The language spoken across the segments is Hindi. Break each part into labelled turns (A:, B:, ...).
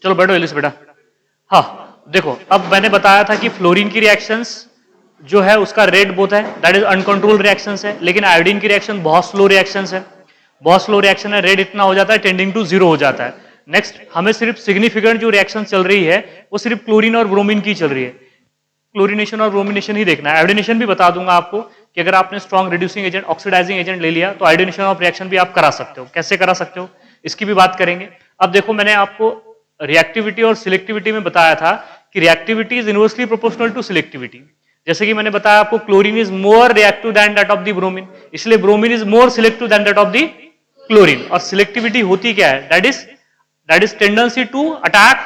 A: चलो बैठो एलिस बेटा। हाँ देखो, अब मैंने बताया था कि फ्लोरीन की रिएक्शंस जो है उसका रेट बहुत है, दैट इज अनकंट्रोल्ड रिएक्शंस है, लेकिन आयोडीन की रिएक्शन बहुत स्लो रिएक्शंस है, बहुत स्लो रिएक्शन है, रेट इतना हो जाता है टेंडिंग टू जीरो हो जाता है। नेक्स्ट हमें सिर्फ सिग्निफिकेंट जो रिएक्शन चल रही है वो सिर्फ क्लोरीन और ब्रोमीन की चल रही है, क्लोरीनेशन और ब्रोमिनेशन ही देखना है। आयोडीनेशन भी बता दूंगा आपको कि अगर आपने strong reducing agent oxidising agent ले लिया तो आयोडीनेशन ऑफ रिएक्शन भी आप करा सकते हो। कैसे करा सकते हो इसकी भी बात करेंगे। अब देखो मैंने आपको रिएक्टिविटी और सिलेक्टिविटी में बताया था कि reactivity is inversely proportional to selectivity. जैसे कि मैंने बताया आपको chlorine is more reactive than that of the bromine, इसलिए bromine is more selective than that of the chlorine. और सिलेक्टिविटी होती क्या है, that is tendency to attack,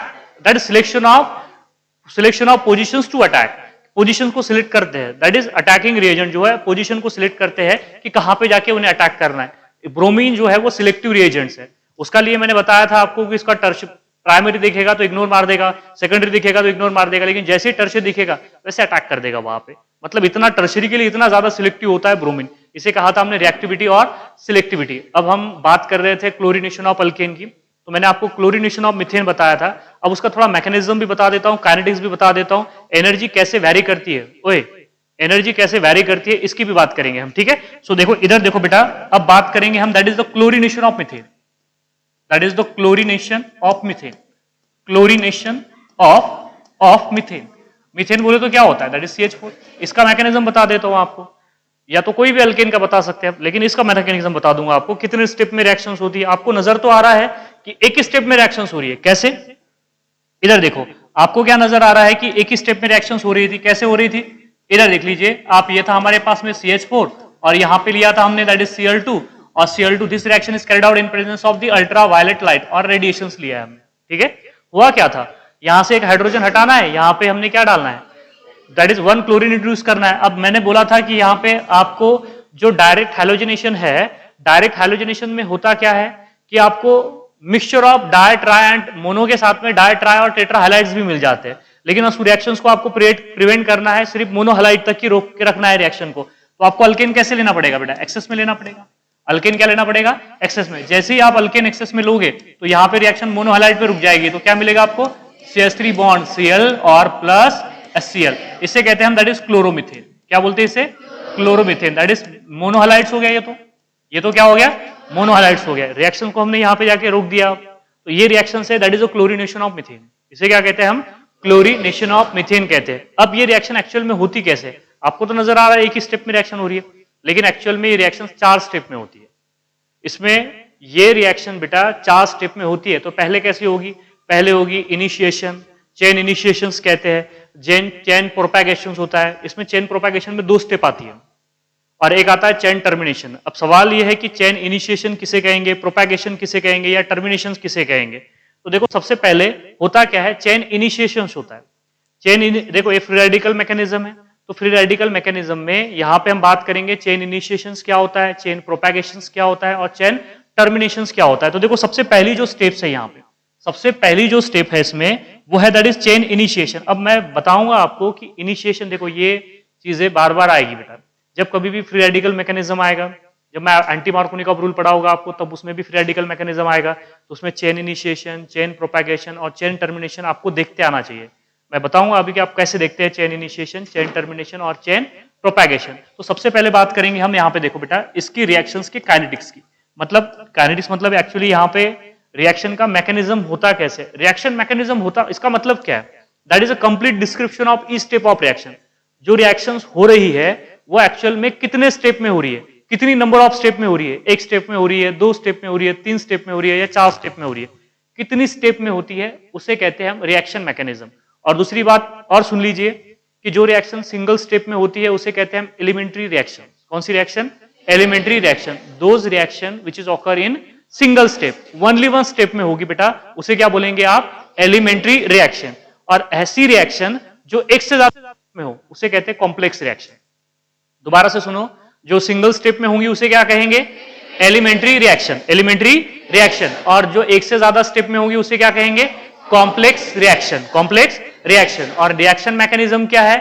A: that is selection of positions to attack. Position को सिलेक्ट करते हैं, दैट इज अटैकिंग रिएजेंट जो है पोजीशन को सिलेक्ट करते हैं कि कहां पे जाके उन्हें अटैक करना है। ब्रोमीन जो है वो सिलेक्टिव रिएजेंट्स है, उसका लिए मैंने बताया था आपको कि इसका प्राइमरी दिखेगा तो इग्नोर मार देगा, सेकेंडरी दिखेगा तो इग्नोर मार देगा, लेकिन जैसे ही टर्शियरी दिखेगा वैसे अटैक कर देगा वहां पे। मतलब इतना टर्शियरी के लिए इतना ज्यादा सिलेक्टिव होता है ब्रोमीन। इसे कहा था हमने रिएक्टिविटी और सिलेक्टिविटी। अब हम बात कर रहे थे क्लोरीनेशन ऑफ अल्केन की, तो मैंने आपको क्लोरीनेशन ऑफ मीथेन बताया था। अब उसका थोड़ा मैकेनिज्म भी बता देता हूं, काइनेटिक्स भी बता देता हूं, एनर्जी कैसे वैरी करती है, ओए एनर्जी कैसे वैरी करती है इसकी भी बात करेंगे हम, ठीक है। सो देखो इधर देखो बेटा, अब बात करेंगे हम that is the chlorination of methane, that is the chlorination of methane, chlorination of methane. Methane बोले तो क्या होता है, दैट इज CH4। इसका मैकेनिज्म बता देता हूं आपको, या तो कोई भी अल्केन का बता सकते हैं, लेकिन इसका मैकेनिज्म बता दूंगा आपको। कितने स्टेप में रिएक्शंस होती है आपको नजर तो आ रहा है कि एक स्टेप में रिएक्शंस हो रही है। कैसे, इधर देखो आपको क्या नजर आ रहा है कि एक ही स्टेप में रिएक्शंस हो रही थी। कैसे हो रही थी, इधर देख लीजिए आप, ये था हमारे पास में CH4 और यहां पे लिया था हमने दैट इज Cl2, और Cl2 this reaction is carried out in presence of the ultraviolet light और रेडिएशंस लिया है हमने, ठीक है। हुआ क्या था, यहां से एक हाइड्रोजन हटाना है, यहां पे हमने क्या डालना है, दैट इज 1 क्लोरीन इंट्रोड्यूस करना है। अब मैंने बोला था कि यहां पे आपको जो डायरेक्ट हैलोजनेशन है, डायरेक्ट हैलोजनेशन में होता क्या है कि आपको mixture of di tri and mono के साथ में डाई ट्राई और टेट्रा हैलाइड्स भी मिल जाते हैं, लेकिन उस रिएक्शंस को आपको प्रिवेंट करना है, सिर्फ मोनो हैलाइड तक ही रोक के रखना है रिएक्शन को। तो आपको अल्केन कैसे लेना पड़ेगा बेटा, एक्सेस में लेना पड़ेगा। अल्केन क्या लेना पड़ेगा, एक्सेस में। जैसे ही आप अल्केन एक्सेस में लोगे तो यहां पे रिएक्शन मोनो हैलाइड पे रुक जाएगी, तो क्या मिलेगा आपको, CH3 बॉन्ड Cl और प्लस HCl। इसे कहते हैं हम दैट इज क्लोरोमीथेन। क्या बोलते हैं इसे, क्लोरोमीथेन, दैट इज मोनोहैलाइड्स हो गया। ये तो क्या हो गया, मोनोहैलाइड्स हो गया। रिएक्शन को हमने यहां पे जाके रोक दिया, तो ये रिएक्शन है that is a chlorination of methane. इसे क्या कहते हैं हम, क्लोरीनेशन ऑफ मीथेन कहते हैं। अब ये रिएक्शन एक्चुअल में होती कैसे, आपको तो नजर आ रहा है एक ही स्टेप में रिएक्शन हो रही है, लेकिन एक्चुअल में ये रिएक्शन 4 स्टेप में होती है। इसमें ये रिएक्शन बेटा 4 स्टेप में होती है। तो पहले कैसी होगी, पहले होगी इनिशिएशन, चेन इनिशिएशंस कहते हैं, चेन प्रोपैगेशंस होता है। इसमें चेन प्रोपैगेशन में 2 स्टेप आती है और एक आता है चेन टर्मिनेशन। अब सवाल यह है कि चेन इनिशिएशन किसे कहेंगे, प्रोपैगेशन किसे कहेंगे, या टर्मिनेशन किसे कहेंगे। तो देखो सबसे पहले होता क्या है, चेन इनिशिएशन होता है। देखो ये फ्री रेडिकल मैकेनिज्म है, तो फ्री रेडिकल मैकेनिज्म में यहां पे हम बात करेंगे चेन इनिशिएशंस क्या होता है, चेन प्रोपैगेशंस क्या होता है और चेन टर्मिनेशंस क्या होता है। तो देखो सबसे पहली जो स्टेप्स है यहां पे, सबसे पहली जो स्टेप है इसमें वो है दैट इज चेन इनिशिएशन। अब मैं बताऊंगा आपको कि इनिशिएशन, देखो ये चीजें बार बार आएगी बेटा, जब कभी भी फ्री रेडिकल मैकेनिज्म आएगा, जब मैं एंटी मार्कोनिकॉफ रूल पढ़ा होगा आपको तब उसमें भी फ्री रेडिकल मैकेनिज्म आएगा, तो उसमें चेन इनिशिएशन, चेन प्रोपैगेशन और चेन टर्मिनेशन आपको देखते आना चाहिए। मैं बताऊंगा अभी कि आप कैसे देखते हैं चेन इनिशिएशन, चेन टर्मिनेशन और चेन प्रोपैगेशन। तो सबसे पहले बात करेंगे हम यहाँ पे, देखो बेटा इसकी रिएक्शंस की काइनेटिक्स की। मतलब काइनेटिक्स मतलब एक्चुअली यहाँ पे रिएक्शन का मैकेनिज्म होता कैसे, रिएक्शन मैकेनिज्म होता, इसका मतलब क्या है, that is a complete description of each step of reaction. जो रिएक्शंस हो रही है वो एक्चुअल में कितने स्टेप में हो रही है, कितनी नंबर ऑफ स्टेप में हो रही है, 1 स्टेप में हो रही है, 2 स्टेप में हो रही है, 3 स्टेप में हो रही है या 4 स्टेप में हो रही है, कितनी स्टेप में होती है उसे कहते हैं हम रिएक्शन मैकेनिज्म। और दूसरी बात और सुन लीजिए कि जो रिएक्शन सिंगल स्टेप में होती है उसे कहते हैं हम एलिमेंट्री रिएक्शन। कौन सी reaction, elementary reaction. Those reaction which is occur in single step, only 1 step में होगी बेटा, उसे क्या बोलेंगे आप, एलिमेंट्री रिएक्शन। और ऐसी रिएक्शन जो एक से ज्यादा में हो उसे कहते हैं कॉम्प्लेक्स रिएक्शन। दोबारा से सुनो, जो सिंगल स्टेप में होंगी उसे क्या कहेंगे, एलिमेंट्री रिएक्शन, एलिमेंट्री रिएक्शन। और जो एक से ज्यादा स्टेप में होगी उसे क्या कहेंगे, कॉम्प्लेक्स रिएक्शन, कॉम्प्लेक्स रिएक्शन। और रिएक्शन मैकेनिज्म क्या है,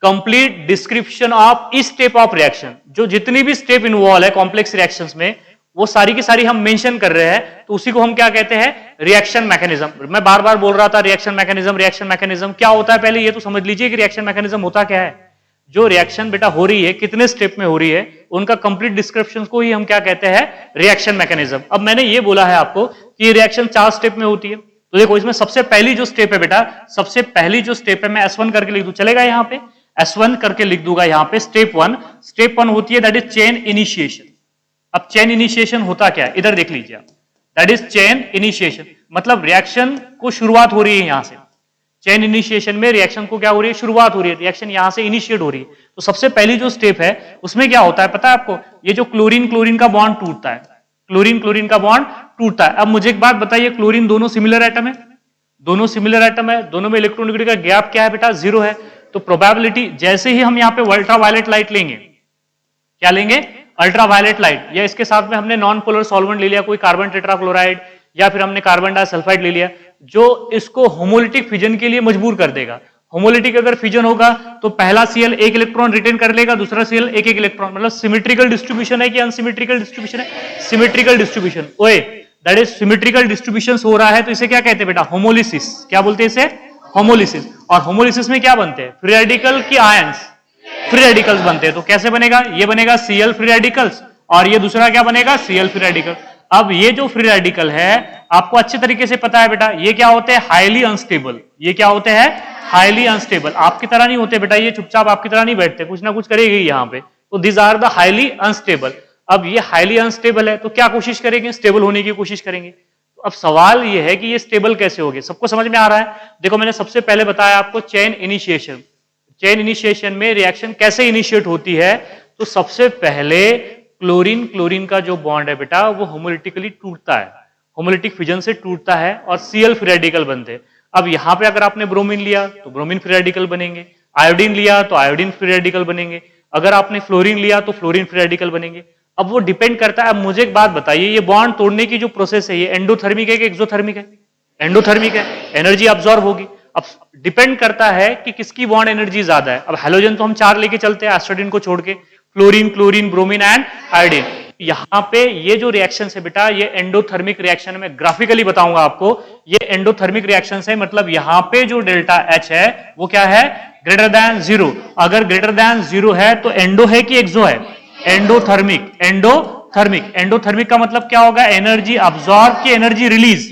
A: complete description of each step of reaction. जो जितनी भी स्टेप इन्वॉल्व है कॉम्प्लेक्स रिएक्शंस में वो सारी की सारी हम मेंशन कर रहे हैं, तो उसी को हम क्या कहते हैं, रिएक्शन मैकेनिज्म। मैं बार बार बोल रहा था रिएक्शन मैकेनिज्म, रिएक्शन मैकेनिज्म क्या होता है, पहले ये तो समझ लीजिए कि रिएक्शन मैकेनिज्म होता क्या है। जो रिएक्शन बेटा हो रही है, कितने स्टेप में हो रही है, उनका कंप्लीट डिस्क्रिप्शन को ही हम क्या कहते हैं, रिएक्शन मैकेनिज्म। अब मैंने ये बोला है आपको कि रिएक्शन 4 स्टेप में होती है, तो देखो इसमें सबसे पहली जो स्टेप है बेटा, सबसे पहली जो स्टेप है, मैं S1 करके लिख दूं, चलेगा यहां पे S1 करके लिख दूंगा यहां पे, स्टेप 1। स्टेप 1 होती है दैट इज चेन इनिशिएशन। अब चेन इनिशिएशन होता क्या है, इधर देख लीजिए आप, दैट इज चेन इनिशिएशन, मतलब रिएक्शन को शुरुआत हो रही है यहां से। चेन इनिशिएशन में रिएक्शन को क्या हो रही है, शुरुआत हो रही है, रिएक्शन यहां से इनिशिएट हो रही है। तो सबसे पहली जो स्टेप है उसमें क्या होता है पता है आपको, ये जो क्लोरीन क्लोरीन का बॉन्ड टूटता है, क्लोरीन क्लोरीन का बॉन्ड टूटता है। अब मुझे एक बात बताइए, क्लोरीन दोनों सिमिलर एटम है, दोनों सिमिलर एटम है, दोनों में इलेक्ट्रॉनिक का गैप क्या है बेटा, 0 है। तो प्रोबेबिलिटी, जैसे ही हम यहाँ पे अल्ट्रावायलेट लाइट लेंगे, क्या लेंगे, अल्ट्रावायलेट लाइट, या इसके साथ में हमने नॉन पोलर सॉल्वेंट ले लिया, कोई कार्बन टेट्राक्लोराइड, या फिर हमने कार्बन डाइसल्फाइड ले लिया, जो इसको होमोलिटिक फिजन के लिए मजबूर कर देगा। होमोलिटिक अगर फिजन होगा तो पहला Cl एक इलेक्ट्रॉन रिटेन कर लेगा, दूसरा Cl एक एक इलेक्ट्रॉन, मतलब सिमेट्रिकल डिस्ट्रीब्यूशन है कि अनसिमेट्रिकल डिस्ट्रीब्यूशन है, सिमेट्रिकल डिस्ट्रीब्यूशन। ओए दैट इज सिमेट्रिकल डिस्ट्रीब्यूशन हो रहा है, तो इसे क्या कहते हैं बेटा, होमोलिसिस। क्या बोलते हैं इसे, होमोलिसिस। और होमोलिसिस में क्या बनते हैं, फ्री रेडिकल की आयंस, फ्री रेडिकल्स बनते हैं। तो कैसे बनेगा, ये बनेगा Cl फ्री रेडिकल्स, और ये दूसरा क्या बनेगा, Cl फ्री रेडिकल। अब ये जो फ्री रेडिकल है आपको अच्छे तरीके से पता है बेटा, ये क्या होते हैं, हाईली अनस्टेबल। ये क्या होते हैं, हाईली अनस्टेबल। आपकी तरह नहीं होते बेटा, ये चुपचाप आपकी तरह नहीं बैठते, कुछ ना कुछ करेगी यहाँ पे। तो this are the highly unstable. अब ये हाईली अनस्टेबल है तो क्या कोशिश करेंगे, स्टेबल होने की कोशिश करेंगे। तो अब सवाल ये है कि ये स्टेबल कैसे होगी, सबको समझ में आ रहा है। देखो मैंने सबसे पहले बताया आपको चेन इनिशिएशन, चेन इनिशिएशन में रिएक्शन कैसे इनिशिएट होती है। तो सबसे पहले क्लोरीन क्लोरीन का जो बॉन्ड है बेटा वो होमोलिटिकली टूटता है, होमोलिटिक फिजन से टूटता है और Cl फ्री रेडिकल बनते हैं। अब यहां पे अगर आपने ब्रोमीन लिया तो ब्रोमीन फ्री रेडिकल बनेंगे, आयोडीन लिया तो आयोडीन फ्री रेडिकल बनेंगे, अगर आपने फ्लोरीन लिया तो फ्लोरीन फ्री रेडिकल बनेंगे। अब वो डिपेंड करता है। अब मुझे एक बात बताइए, ये बॉन्ड तोड़ने की जो प्रोसेस है ये एंडोथर्मिक है कि एक्सोथर्मिक है, एंडोथर्मिक है, एनर्जी अब्सॉर्ब होगी। अब डिपेंड करता है कि किसकी बॉन्ड एनर्जी ज्यादा है। अब हैलोजन तो हम 4 लेके चलते हैं एस्ट्रोडिन को छोड़ के, fluorine chlorine bromine and iodine. यहां पे ये जो रिएक्शन है बेटा ये एंडोथर्मिक रिएक्शन में ग्राफिकली बताऊंगा आपको, ये एंडोथर्मिक रिएक्शन है, मतलब यहां पे जो डेल्टा H है वो क्या है, ग्रेटर देन 0। अगर ग्रेटर देन 0 है तो एंडो है कि एक्सो है, एंडोथर्मिक, एंडोथर्मिक। एंडोथर्मिक का मतलब क्या होगा, एनर्जी अब्सॉर्ब की एनर्जी रिलीज,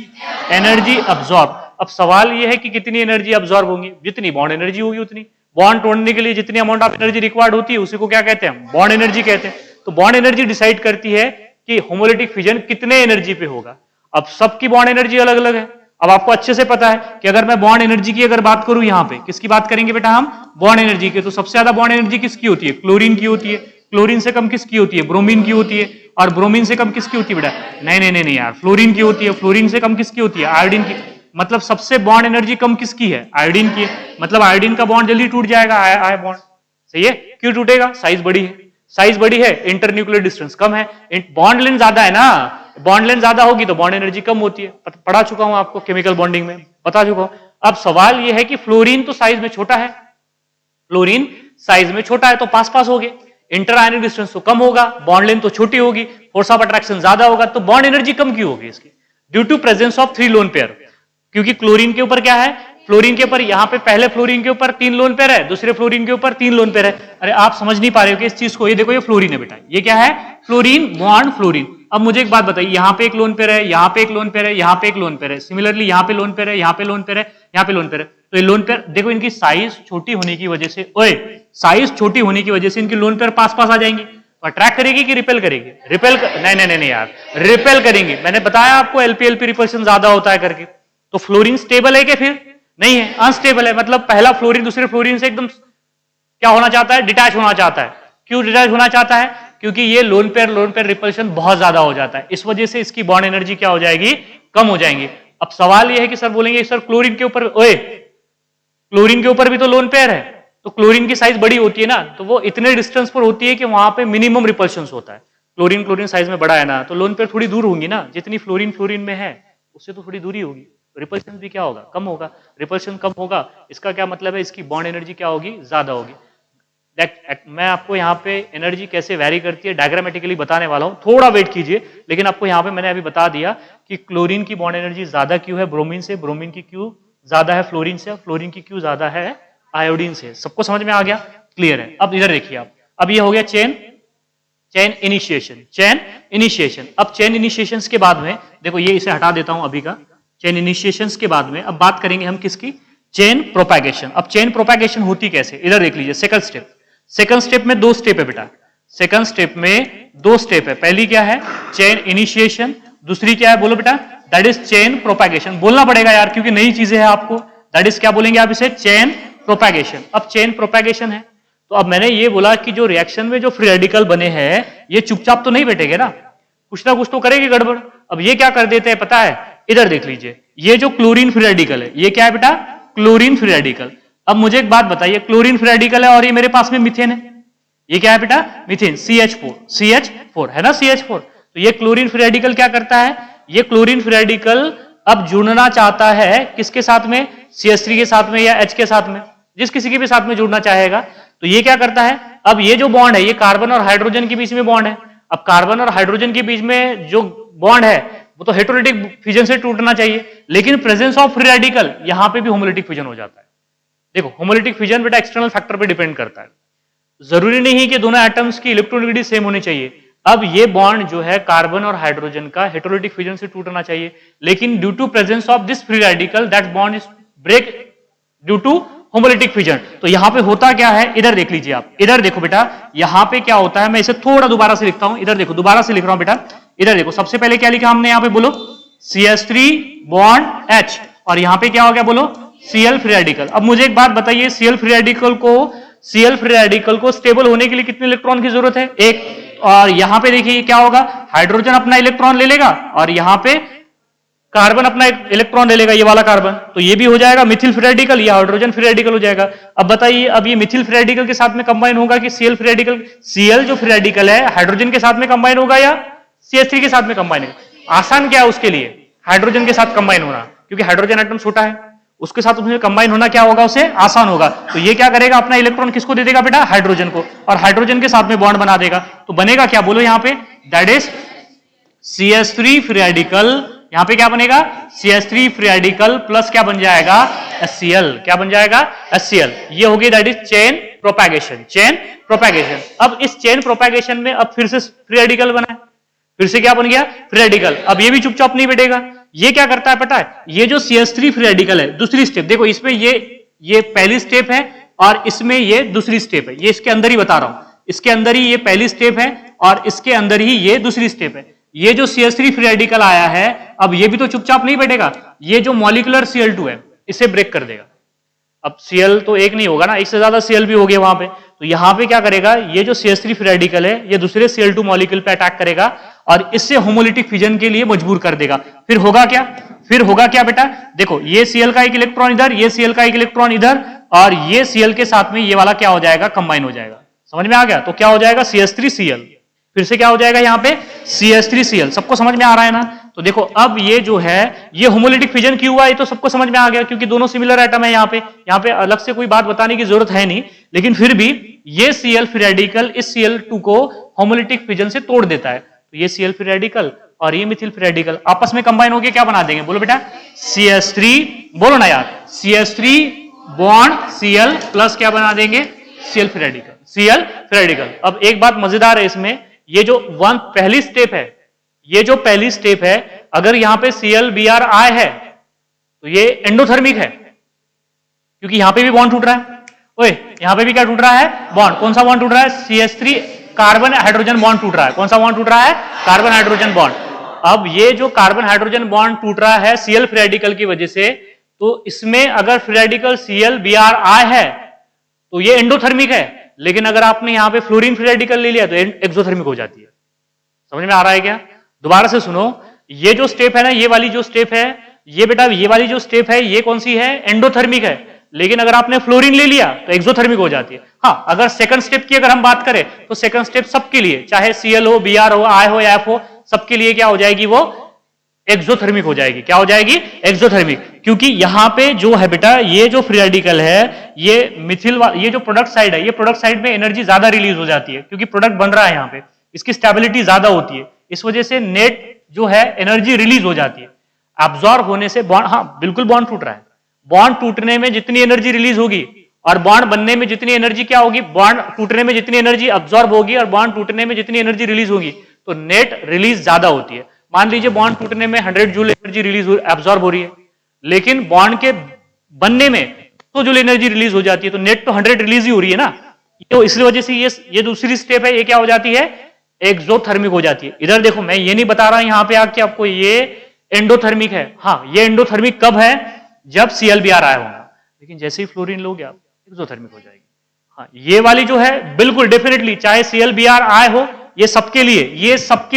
A: एनर्जी अब्सॉर्ब। अब सवाल यह है कि कितनी एनर्जी अब्सॉर्ब होगी, जितनी बॉन्ड एनर्जी होगी उतनी। बॉन्ड तोड़ने के लिए जितनी अमाउंट ऑफ एनर्जी रिक्वायर्ड होती है उसी को क्या कहते हैं, बॉन्ड एनर्जी कहते हैं। तो बॉन्ड एनर्जी डिसाइड करती है कि होमोलिटिक फिजन कितने एनर्जी पे होगा। अब सबकी बॉन्ड एनर्जी अलग अलग है। अब आपको अच्छे से पता है कि अगर मैं बॉन्ड एनर्जी की अगर बात करूं, यहां पे किसकी बात करेंगे बेटा हम, बॉन्ड एनर्जी की, तो सबसे ज्यादा बॉन्ड एनर्जी किसकी होती है, क्लोरीन की होती है। क्लोरीन से कम किसकी होती है, ब्रोमीन की होती है। और ब्रोमीन से कम किसकी होती है बेटा, नहीं नहीं नहीं यार, फ्लोरीन की होती है। फ्लोरीन से कम किसकी होती है, आयोडीन की। मतलब सबसे बॉन्ड एनर्जी कम किसकी है, आयोडीन की है। मतलब आयोडीन का बॉन्ड जल्दी टूट जाएगा, आय बॉन्ड, सही है। क्यों टूटेगा, साइज बड़ी है, साइज बड़ी है, इंटरन्यूक्लियर डिस्टेंस कम है, बॉन्ड लेंथ ज्यादा है ना। बॉन्ड लेंथ ज्यादा होगी तो बॉन्ड एनर्जी कम होती है, पढ़ा चुका हूं आपको केमिकल बॉन्डिंग में, बता चुका हूं। अब सवाल यह है कि फ्लोरीन तो साइज में छोटा है, फ्लोरीन साइज में छोटा है तो पास पास हो गए, इंटर आयनिक डिस्टेंस तो कम होगा, बॉन्ड लेंथ तो छोटी होगी, फोर्स ऑफ अट्रैक्शन ज्यादा होगा, तो बॉन्ड एनर्जी कम क्यों होगी इसकी, due to presence of 3 lone pair. क्योंकि क्लोरीन के ऊपर क्या है, फ्लोरीन के ऊपर यहां पे पहले फ्लोरीन के ऊपर 3 लोन पेयर है, दूसरे फ्लोरीन के ऊपर 3 लोन पेयर है। अरे आप समझ नहीं पा रहे हो कि इस चीज को, ये देखो ये फ्लोरीन है बेटा, ये क्या है, फ्लोरीन बॉन्ड फ्लोरीन। अब मुझे एक बात बताइए, यहां पे एक लोन पेयर है, यहां पे एक लोन पेयर है, यहां पे एक लोन पेयर है, सिमिलरली यहां पे लोन पेयर है, यहां पे लोन पेयर है, यहां पे लोन पेयर है। तो ये लोन पेयर देखो, इनकी साइज छोटी होने की वजह से, ओए साइज छोटी होने की वजह से इनकी लोन पेयर पास पास आ जाएंगे। तो अट्रैक्ट करेगी कि रिपेल करेगी, नहीं यार, रिपेल करेंगे। मैंने बताया आपको एलपीएलपी रिपल्शन ज्यादा होता है करके। तो फ्लोरीन स्टेबल है कि फिर नहीं है, अनस्टेबल है। मतलब पहला फ्लोरीन दूसरे फ्लोरीन से एकदम क्या होना चाहता है, डिटैच होना चाहता है। क्यों डिटैच होना चाहता है, क्योंकि ये लोन पेयर रिपल्शन बहुत ज्यादा हो जाता है, इस वजह से इसकी बॉन्ड एनर्जी क्या हो जाएगी, कम हो जाएंगी। अब सवाल ये है कि सर बोलेंगे सर क्लोरीन के ऊपर, ओए क्लोरीन के ऊपर भी तो लोन पेयर है, तो क्लोरीन की साइज बड़ी होती है ना, तो वो इतने डिस्टेंस पर होती है कि वहां पे मिनिमम रिपल्शन होता है। क्लोरीन साइज में बड़ा है ना, तो लोन पेयर थोड़ी दूर होंगी ना, जितनी फ्लोरीन में है उससे तो थोड़ी दूरी होगी, रिपल्शन भी क्या होगा, कम होगा। रिपल्शन कम होगा, इसका क्या मतलब है, इसकी बॉन्ड एनर्जी क्या होगी, ज्यादा होगी। मैं आपको यहाँ पे एनर्जी कैसे वैरी करती है डायग्रामेटिकली बताने वाला हूं, थोड़ा वेट कीजिए। लेकिन आपको यहाँ पे मैंने अभी बता दिया कि क्लोरीन की बॉन्ड एनर्जी ज्यादा क्यों है ब्रोमीन से, ब्रोमीन की क्यों ज्यादा है फ्लोरीन से, फ्लोरीन की क्यों ज्यादा है आयोडीन से। सबको समझ में आ गया, क्लियर है। अब इधर देखिए आप, अब ये हो गया चेन इनिशिएशन। अब चेन इनिशिएशन के बाद में देखो, ये इसे हटा देता हूं अभी का। चेन इनिशिएशन के बाद में अब बात करेंगे हम किसकी, चेन प्रोपैगेशन। अब चेन प्रोपैगेशन होती कैसे, इधर देख लीजिए। सेकंड स्टेप में 2 स्टेप है बेटा, सेकंड स्टेप में 2 स्टेप है। पहली क्या है, चेन इनिशिएशन, दूसरी क्या है बोलो बेटा, दैट इज चेन प्रोपैगेशन। बोलना पड़ेगा यार क्योंकि नई चीजें हैं आपको, दैट इज क्या बोलेंगे आप इसे, चेन प्रोपैगेशन। अब चेन प्रोपैगेशन है तो अब मैंने ये बोला कि जो रिएक्शन में जो फ्री रेडिकल बने हैं ये चुपचाप तो नहीं बैठेंगे ना कुछ तो करेगी गड़बड़। अब ये क्या कर देते हैं पता है, इधर देख लीजिए, ये जो क्लोरीन फ्री रेडिकल है, ये क्या है बेटा, क्लोरीन फ्री रेडिकल। अब मुझे एक बात बताइए, क्लोरीन फ्री रेडिकल है और ये मेरे पास में मीथेन है, ये क्या है बेटा, मीथेन, CH4 है ना, CH4। तो ये क्लोरीन फ्री रेडिकल क्या करता है, ये क्लोरीन फ्री रेडिकल अब जुड़ना चाहता है किसके साथ में, CH3 के साथ में या H के साथ में, जिस किसी के भी साथ में जुड़ना चाहेगा। तो ये क्या करता है, अब ये जो बॉन्ड है ये कार्बन और हाइड्रोजन के बीच में बॉन्ड है। अब कार्बन और हाइड्रोजन के बीच में जो बॉन्ड है वो तो हेटेरोलिटिक फ्यूजन से टूटना चाहिए, लेकिन प्रेजेंस ऑफ फ्री रेडिकल यहां पे भी होमोलिटिक फ्यूजन हो जाता है। देखो होमोलिटिक फ्यूजन बेटा एक्सटर्नल फैक्टर पे डिपेंड करता है, जरूरी नहीं कि दोनों एटम्स की इलेक्ट्रॉनिक सेम होनी चाहिए। अब ये बॉन्ड जो है कार्बन और हाइड्रोजन का हेटेरोलिटिक फ्यूजन से टूटना चाहिए, लेकिन due to presence of this free radical that bond is break due to homolytic fusion. तो यहां पे होता क्या है, इधर देख लीजिए आप, इधर देखो बेटा, यहां पे क्या होता है, मैं इसे थोड़ा दोबारा से लिखता हूं, इधर देखो, दोबारा से लिख रहा हूं बेटा, इधर देखो। सबसे पहले क्या लिखा हमने यहां पे बोलो, CH3 बॉन्ड H, और यहां पे क्या हो गया बोलो, Cl फ्री रेडिकल। अब मुझे एक बात बताइए, Cl फ्री रेडिकल को स्टेबल होने के लिए कितने इलेक्ट्रॉन की जरूरत है, 1। और यहां पे देखिए क्या होगा, हाइड्रोजन अपना इलेक्ट्रॉन ले लेगा और यहां पे कार्बन अपना इलेक्ट्रॉन ले लेगा, ये वाला कार्बन, तो ये भी हो जाएगा मिथिल फ्री रेडिकल, ये हाइड्रोजन फ्री रेडिकल हो जाएगा। अब बताइए, अब ये मिथिल फ्री रेडिकल के साथ में कंबाइन होगा कि Cl फ्री रेडिकल, Cl जो फ्री रेडिकल है हाइड्रोजन के साथ में कंबाइन होगा या CH3 के साथ में कंबाइन होगा। आसान क्या है उसके लिए, हाइड्रोजन के साथ कंबाइन होना, क्योंकि हाइड्रोजन एटम छोटा है, उसके साथ उसमें कंबाइन होना क्या होगा, उसे आसान होगा। तो ये क्या करेगा, अपना इलेक्ट्रॉन किसको दे देगा बेटा, हाइड्रोजन को, और हाइड्रोजन के साथ में बॉन्ड बना देगा। तो बनेगा क्या बोलो यहां पे, that is CH3 free radical, यहां पे क्या बनेगा, CH3 फ्री रेडिकल प्लस क्या बन जाएगा, HCl, क्या बन जाएगा, HCl। ये होगी दैट इज चेन प्रोपैगेशन। अब इस चेन प्रोपैगेशन में अब फिर से फ्री रेडिकल बना है, फिर से क्या बन गया, फ्री रेडिकल। अब ये भी चुपचाप नहीं बैठेगा, ये क्या करता है पता है, ये जो CH3 फ्री रेडिकल है, दूसरी स्टेप देखो, इसमें ये पहली स्टेप है और इसमें ये दूसरी स्टेप है, ये इसके अंदर ही बता रहा हूं, इसके अंदर ही ये पहली स्टेप है और इसके अंदर ही ये दूसरी स्टेप है। ये जो CH3 फ्री रेडिकल आया है, अब ये भी तो चुपचाप नहीं बैठेगा, ये जो मॉलिक्यूलर Cl2 है इसे ब्रेक कर देगा। अब Cl तो एक नहीं होगा ना, एक से ज्यादा Cl भी हो गए वहां पे, तो यहां पे क्या करेगा, ये जो CH3 फ्री रेडिकल है ये दूसरे Cl2 मॉलिक्यूल पे अटैक करेगा और इससे होमोलिटिक फ्यूजन के लिए मजबूर कर देगा। फिर होगा क्या बेटा, देखो ये Cl का एक इलेक्ट्रॉन इधर, ये Cl का एक इलेक्ट्रॉन इधर, और ये Cl के साथ में ये वाला क्या हो जाएगा, कंबाइन हो जाएगा। समझ में आ गया, तो क्या हो जाएगा, CH3Cl, फिर से क्या हो जाएगा यहाँ पे, CH3Cl। सबको समझ में आ रहा है ना। तो देखो अब ये जो है ये होमोलिटिक फ्यूजन क्यों हुआ, ये तो सबको समझ में आ गया, क्योंकि दोनों सिमिलर एटम है। यहाँ पे अलग से कोई बात बताने की जरूरत है नहीं, लेकिन फिर भी ये Cl फ्री रेडिकल इस Cl2 को होमोलिटिक फ्यूजन से तोड़ देता है। तो ये Cl फ्री रेडिकल और ये मिथिल फ्री रेडिकल आपस में कंबाइन होकर क्या बना देंगे, बोलो बेटा, CH3, बोलो ना यार, CH3 बॉन्ड Cl प्लस क्या बना देंगे, Cl फ्री रेडिकल। अब एक बात मजेदार है इसमें, ये जो पहली स्टेप है, अगर यहां पे ClBr आए है तो ये एंडोथर्मिक है, क्योंकि यहां पे भी बॉन्ड टूट रहा है। ओए यहां पे भी क्या टूट रहा है, बॉन्ड। कौन सा बॉन्ड टूट रहा है, CH3 कार्बन हाइड्रोजन बॉन्ड टूट रहा है। कौन सा बॉन्ड टूट रहा है, कार्बन हाइड्रोजन बॉन्ड। अब ये जो कार्बन हाइड्रोजन बॉन्ड टूट रहा है Cl फ्री रेडिकल की वजह से, तो इसमें अगर फ्री रेडिकल ClBr आए है तो ये एंडोथर्मिक है, लेकिन अगर आपने यहां पे फ्लोरीन फ्री रेडिकल ले लिया तो एक्सोथर्मिक हो जाती है। समझ में आ रहा है क्या, दोबारा से सुनो, ये जो स्टेप है ना, ये वाली जो स्टेप है, ये बेटा ये वाली जो स्टेप है ये कौन सी है, एंडोथर्मिक है, लेकिन अगर आपने फ्लोरीन ले लिया तो एक्सोथर्मिक हो जाती है। हाँ, अगर सेकंड स्टेप की अगर हम बात करें तो सेकंड स्टेप सबके लिए, चाहे Cl हो, Br हो, I हो या F हो, सबके लिए क्या हो जाएगी, वो एक्सोथर्मिक हो जाएगी। क्या हो जाएगी, एक्सोथर्मिक। क्योंकि यहां पे जो है बेटा ये जो फ्री रेडिकल है ये मिथिल ये जो प्रोडक्ट साइड है, ये प्रोडक्ट साइड में एनर्जी ज्यादा रिलीज हो जाती है क्योंकि प्रोडक्ट बन रहा है यहां पे, इसकी स्टेबिलिटी ज्यादा होती है, इस वजह से नेट जो है एनर्जी रिलीज हो जाती है। एब्जॉर्ब होने से बॉन्ड, हाँ बिल्कुल बॉन्ड टूट रहा है, बॉन्ड टूटने में जितनी एनर्जी रिलीज होगी और बॉन्ड बनने में जितनी एनर्जी क्या होगी, बॉन्ड टूटने में जितनी एनर्जी अब्सॉर्ब होगी और बॉन्ड टूटने में जितनी एनर्जी रिलीज होगी, तो नेट रिलीज ज्यादा होती है। मान लीजिए बॉन्ड टूटने में 100 जूल एनर्जी रिलीज एब्सॉर्ब हो रही है, लेकिन बॉन्ड के बनने में तो जूल एनर्जी रिलीज हो जाती है, तो नेट तो 100 रिलीज ही हो रही है ना, तो इसी वजह से ये दूसरी स्टेप है, ये क्या हो जाती है, एक्सोथर्मिक हो जाती है। इधर देखो मैं ये नहीं बता रहा यहां पे आके आपको ये एंडोथर्मिक है, हाँ ये एंडोथर्मिक कब है, जब ClBr आया होगा, लेकिन जैसे ही फ्लोरीन लोगे आप एक्सोथर्मिक हो जाएगी। हाँ ये वाली जो है बिल्कुल डेफिनेटली चाहे ClBr आए हो, ये सबके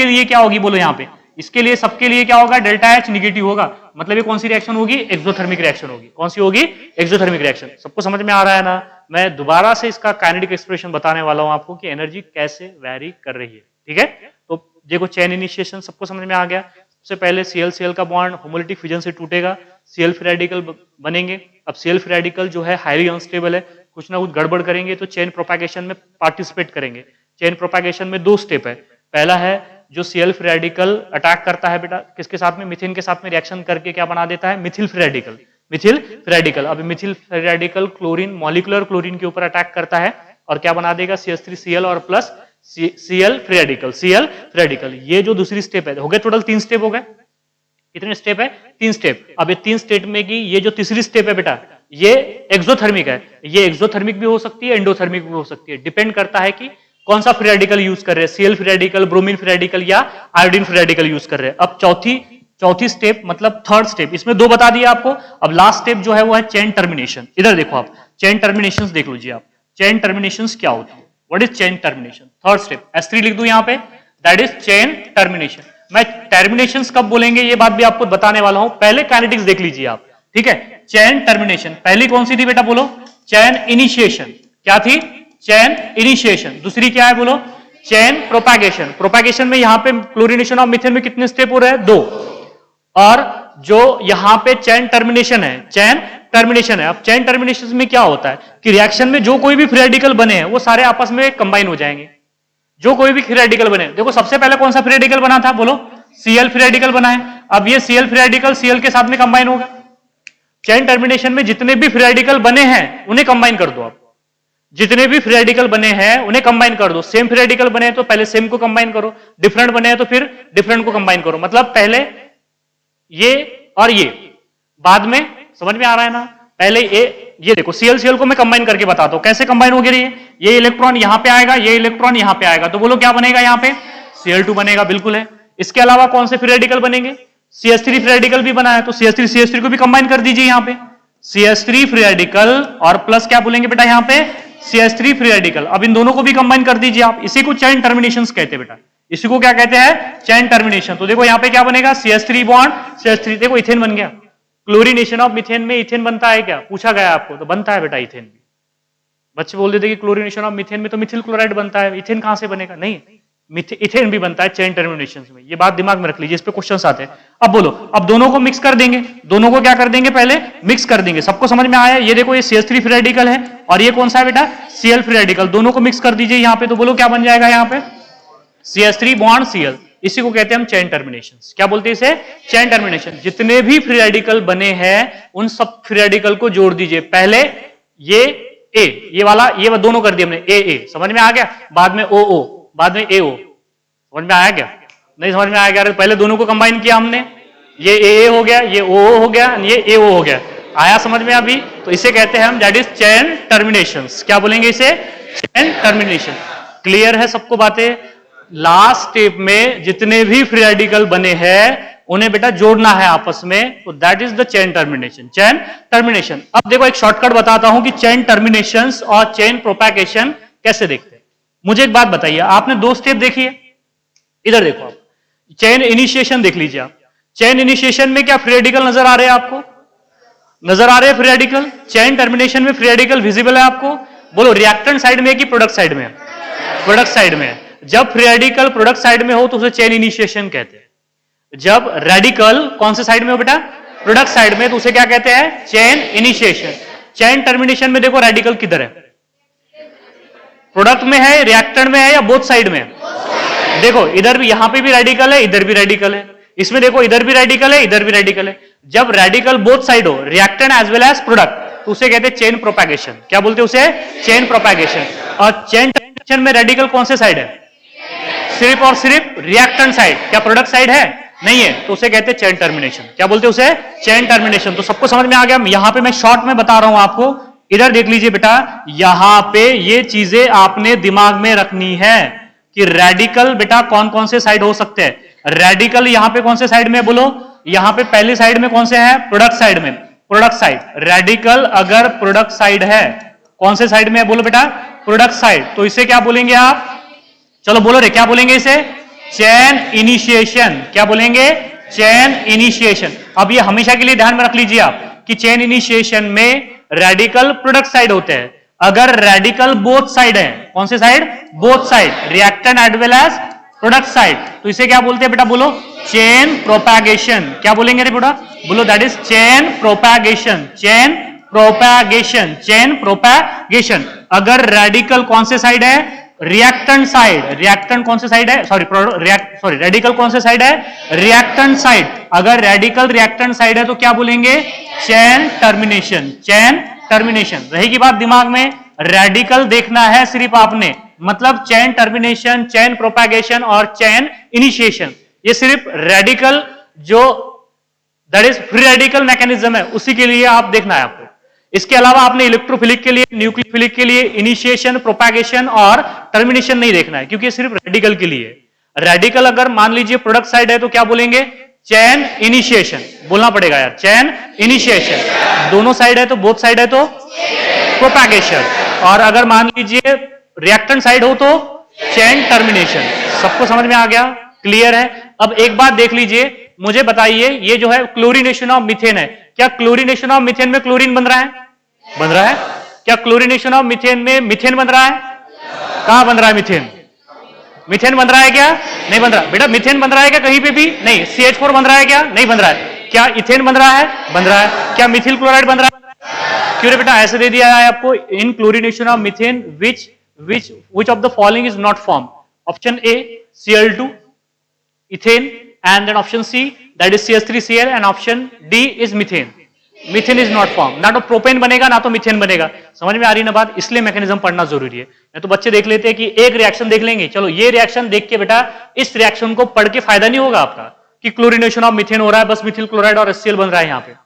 A: लिए क्या होगी बोलो यहां पे, इसके लिए सबके लिए क्या होगा, डेल्टा H निगेटिव होगा, मतलब ये कौन सी रिएक्शन होगी, एक्सोथर्मिक रिएक्शन होगी। कौन सी होगी, एक्सोथर्मिक रिएक्शन। सबको समझ में आ रहा है ना। मैं दोबारा से इसका काइनेटिक एक्सप्रेशन बताने वाला हूं आपको कि एनर्जी कैसे वेरी कर रही है, ठीक है। तो देखो चेन इनिशिएशन सबको समझ में आ गया। सबसे पहले Cl का बॉन्ड होमोलिटिक फ्यूजन से टूटेगा, Cl फ्री रेडिकल बनेंगे। अब Cl फ्री रेडिकल जो है हाईली अनस्टेबल है, कुछ ना कुछ गड़बड़ करेंगे तो चेन प्रोपैगेशन में पार्टिसिपेट करेंगे। चेन प्रोपैगेशन में 2 स्टेप है, पहला है जो Cl फ्री रेडिकल अटैक करता है बेटा किसके साथ में, मिथेन के साथ में रिएक्शन करके क्या बना देता है, methyl free radical, methyl free radical. अब methyl free radical chlorine, molecular chlorine के ऊपर अटैक करता है और क्या बना देगा, CH3Cl और plus Cl free radical, Cl free radical. ये जो दूसरी स्टेप है, हो गए टोटल 3 स्टेप हो गए। कितने स्टेप है, 3 स्टेप। अब ये 3 स्टेप में की ये जो तीसरी स्टेप है बेटा ये एक्सोथर्मिक है, ये एक्सोथर्मिक भी हो सकती है, एंडोथर्मिक भी हो सकती है, डिपेंड करता है कि कौन सा फ्री रेडिकल यूज कर रहे हैं, Cl free radical, bromine free radical या आयोडीन फ्री रेडिकल यूज कर रहे हैं। अब चौथी स्टेप मतलब थर्ड स्टेप, इसमें 2 बता दिया आपको। अब लास्ट स्टेप जो है वो है चेन टर्मिनेशन। इधर देखो आप चेन टर्मिनेशन देख लीजिए आप, चेन टर्मिनेशन क्या होती है, what is chain termination. Third step S3 लिख दूं यहां पे, दैट इज चेन टर्मिनेशन। मैं टर्मिनेशन कब बोलेंगे ये बात भी आपको बताने वाला हूं, पहले काइनेटिक्स देख लीजिए आप, ठीक है। चेन टर्मिनेशन पहली कौन सी थी बेटा बोलो, चेन इनिशिएशन। क्या थी, चेन इनिशिएशन। दूसरी क्या है बोलो, चेन प्रोपैगेशन। प्रोपैगेशन में यहां पे क्लोरीनेशन ऑफ मीथेन में कितने स्टेप हो रहे हैं, 2। और जो यहां पे चेन टर्मिनेशन है, चेन टर्मिनेशन है। अब चेन टर्मिनेशन में क्या होता है कि रिएक्शन में जो कोई भी फ्री रेडिकल बने हैं वो सारे आपस में कंबाइन हो जाएंगे। जो कोई भी फ्री रेडिकल बने, देखो सबसे पहले कौन सा फ्री रेडिकल बना था बोलो, Cl फ्री रेडिकल बना है। अब ये Cl फ्री रेडिकल Cl के साथ में कंबाइन होगा। चेन टर्मिनेशन में जितने भी फ्री रेडिकल बने हैं उन्हें कंबाइन कर दो आप, जितने भी फ्री रेडिकल बने हैं उन्हें कंबाइन कर दो। सेम फ्री रेडिकल बने हैं तो पहले सेम को कंबाइन करो, डिफरेंट बने हैं तो फिर डिफरेंट को कंबाइन करो। मतलब पहले ये और ये, बाद में, समझ में आ रहा है ना। पहले ये देखो Cl को मैं कंबाइन करके बताता हूं कैसे कंबाइन हो गया। ये इलेक्ट्रॉन यहां पे आएगा, ये इलेक्ट्रॉन यहां पे आएगा, तो बोलो क्या बनेगा यहां पे, Cl2 बनेगा, बिल्कुल है। इसके अलावा कौन से फ्री रेडिकल बनेंगे, CH3 फ्री रेडिकल भी बना है तो CH3 को भी कंबाइन कर दीजिए यहां पे, CH3 फ्री रेडिकल और प्लस क्या बोलेंगे बेटा यहां पे, CH3 फ्री रेडिकल। अब इन दोनों को भी कंबाइन कर दीजिए आप, इसी को चेन टर्मिनेशन कहते हैं बेटा, इसी को क्या कहते हैं, चेन टर्मिनेशन। तो देखो यहां पे क्या बनेगा, CH3 बॉन्ड CH3, देखो इथेन बन गया। क्लोरीनेशन ऑफ मिथेन में इथेन बनता है क्या, पूछा गया आपको, तो बनता है बेटा इथेन भी। बच्चे बोल देते कि क्लोरीनेशन ऑफ मिथेन में तो मिथिल क्लोराइड बनता है, इथेन कहां से बनेगा, नहीं, इथेन भी बनता है चेन टर्मिनेशन में। ये बात दिमाग में रख लीजिए, इस पे क्वेश्चंस आते हैं। अब बोलो, अब दोनों को मिक्स कर देंगे, दोनों को क्या कर देंगे, पहले मिक्स कर देंगे। सबको समझ में आया। ये देखो ये CH3 फ्री रेडिकल है और ये कौन सा है बेटा, Cl फ्री रेडिकल। दोनों को मिक्स कर दीजिए यहां पे, तो बोलो क्या बन जाएगा यहां पे, CH3 बॉन्ड Cl। इसी को कहते हैं हम चेन टर्मिनेशन। क्या बोलते हैं इसे, चेन टर्मिनेशन। जितने भी फ्री रेडिकल बने हैं उन सब फ्री रेडिकल को जोड़ दीजिए। पहले ये A, ये वाला, ये दोनों कर दिए हमने, AA, समझ में आ गया। बाद में OO, बाद में AO, समझ में आया क्या, नहीं समझ में आया क्या, पहले दोनों को कंबाइन किया हमने, ये AA हो गया, ये OO हो गया, ये AO हो गया। आया समझ में अभी। तो इसे कहते हैं हम, दैट इज चेन टर्मिनेशन। क्या बोलेंगे इसे, चेन टर्मिनेशन। क्लियर है सबको बातें। लास्ट स्टेप में जितने भी फ्री रेडिकल बने हैं उन्हें बेटा जोड़ना है आपस में, तो that is the chain termination, chain termination. अब देखो एक शॉर्टकट बताता हूं कि चेन टर्मिनेशन और चेन प्रोपैगेशन कैसे देखते हैं। मुझे एक बात बताइए, आपने 2 स्टेप देखी है, इधर देखो आप, चेन इनिशिएशन देख लीजिए आप। चेन इनिशिएशन में क्या फ्री रेडिकल नजर आ रहे हैं आपको, नजर आ रहे हैं फ्री रेडिकल। चेन टर्मिनेशन में फ्री रेडिकल विजिबल है आपको। बोलो रिएक्टेंट साइड में है कि प्रोडक्ट साइड में है, प्रोडक्ट साइड में है। जब फ्री रेडिकल प्रोडक्ट साइड में हो तो उसे चेन इनिशिएशन कहते हैं। जब रेडिकल कौन से साइड में हो बेटा, प्रोडक्ट साइड में, तो उसे क्या कहते हैं? Chain initiation. चेन टर्मिनेशन में देखो रेडिकल किधर है? प्रोडक्ट में है, रिएक्टेंट में है, या बोथ साइड में है? देखो इधर भी, यहां पे भी रेडिकल है, इधर भी रेडिकल है, इसमें देखो इधर भी रेडिकल है, इधर भी रेडिकल है। जब रेडिकल बोथ साइड हो, reactant as well as product, तो उसे कहते हैं चेन प्रोपैगेशन। क्या बोलते हैं उसे? Chain propagation. और चेन टर्मिनेशन में रेडिकल कौन से साइड है? सिर्फ और सिर्फ रिएक्टेंट साइड। क्या प्रोडक्ट साइड है? नहीं है, तो उसे कहते हैं चेन टर्मिनेशन। क्या बोलते हैं उसे? Chain termination. तो सबको समझ में आ गया? यहां पे मैं शॉर्ट में बता रहा हूं आपको, इधर देख लीजिए बेटा, यहां पे ये चीजें आपने दिमाग में रखनी है कि रेडिकल बेटा कौन कौन से साइड हो सकते हैं। रेडिकल यहां पे कौन से साइड में बोलो? यहां पे पहली साइड में कौन से है? प्रोडक्ट साइड में। Product side. रेडिकल अगर प्रोडक्ट साइड है, कौन से साइड में है बोलो बेटा? Product side. तो इसे क्या बोलेंगे आप? चलो बोलो रे, क्या बोलेंगे इसे? Chain initiation. क्या बोलेंगे? Chain initiation. अब ये हमेशा के लिए ध्यान में रख लीजिए आप कि चेन इनिशिएशन में रेडिकल प्रोडक्ट साइड होते हैं। अगर रेडिकल बोथ साइड है, कौन से साइड? Both side, reactant as well as product side, तो इसे क्या बोलते हैं बेटा? बोलो चेन प्रोपैगेशन। क्या बोलेंगे रे बेटा? बोलो that is chain propagation. Chain propagation. Chain propagation. अगर रेडिकल कौन से साइड है? Reactant side. रिएक्टेंट कौन से साइड है? सॉरी रेडिकल कौन से साइड है? Reactant side. अगर रेडिकल रिएक्टेंट साइड है तो क्या बोलेंगे? Chain termination. Chain termination. रहेगी बात दिमाग में? रेडिकल देखना है सिर्फ आपने, मतलब चेन टर्मिनेशन, चेन प्रोपैगेशन और चेन इनिशिएशन, ये सिर्फ रेडिकल जो that is free radical mechanism है उसी के लिए आप देखना है आपको। इसके अलावा आपने इलेक्ट्रोफिलिक के लिए, न्यूक्लियोफिलिक के लिए इनिशिएशन, प्रोपैगेशन और टर्मिनेशन नहीं देखना है, क्योंकि सिर्फ रेडिकल के लिए। रेडिकल अगर मान लीजिए प्रोडक्ट साइड है तो क्या बोलेंगे? Chain initiation. बोलना पड़ेगा यार, चेन इनिशिएशन। दोनों साइड है तो, बोथ साइड है तो प्रोपैगेशन। और अगर मान लीजिए रिएक्टेंट साइड हो तो चेन टर्मिनेशन। सबको समझ में आ गया? क्लियर है? अब एक बात देख लीजिए, मुझे बताइए, ये जो है क्लोरीनेशन ऑफ मीथेन है, क्या क्लोरीनेशन ऑफ मीथेन में क्लोरीन बन रहा है? बन रहा है। क्या क्लोरीनेशन ऑफ मीथेन में मीथेन बन रहा है? कहां बन रहा है मीथेन? मीथेन बन रहा है क्या? नहीं बन रहा बेटा। मीथेन बन रहा है क्या कहीं पे भी? नहीं। CH4 बन रहा है क्या? नहीं बन रहा है। क्या इथेन बन रहा है? बन रहा है। क्या मिथिल क्लोराइड बन रहा है? क्यों रे बेटा? ऐसे दे दिया है आपको, in chlorination of methane which of the following is not formed? Option A Cl2 ethane, and then option C that is CH3Cl, and option D is methane. Methane is not form. ना तो प्रोपेन बनेगा ना तो मीथेन बनेगा। समझ में आ रही ना बात? इसलिए मैकेनिज्म पढ़ना जरूरी है। नहीं तो बच्चे देख लेते हैं कि एक रिएक्शन देख लेंगे, चलो ये रिएक्शन देख के बेटा इस रिएक्शन को पढ़ के फायदा नहीं होगा आपका कि क्लोरीनेशन ऑफ मीथेन हो रहा है, बस मिथिल क्लोराइड और HCl बन रहा है यहाँ पे।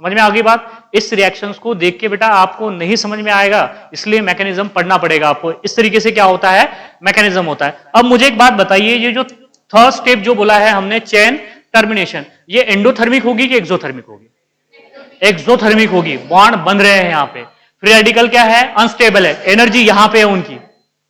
A: समझ में आ गई बात? इस रिएक्शंस को देख के बेटा आपको नहीं समझ में आएगा, इसलिए मैकेनिज्म पढ़ना पड़ेगा आपको। इस तरीके से क्या होता है? मैकेनिज्म होता है। अब मुझे एक बात बताइए, ये जो थर्ड स्टेप जो बोला है हमने चेन टर्मिनेशन, ये एंडोथर्मिक होगी कि एक्सोथर्मिक होगी? एक्सोथर्मिक होगी। बॉन्ड बन रहे हैं यहाँ पे। फ्री रेडिकल क्या है? अनस्टेबल है। एनर्जी यहाँ पे है उनकी।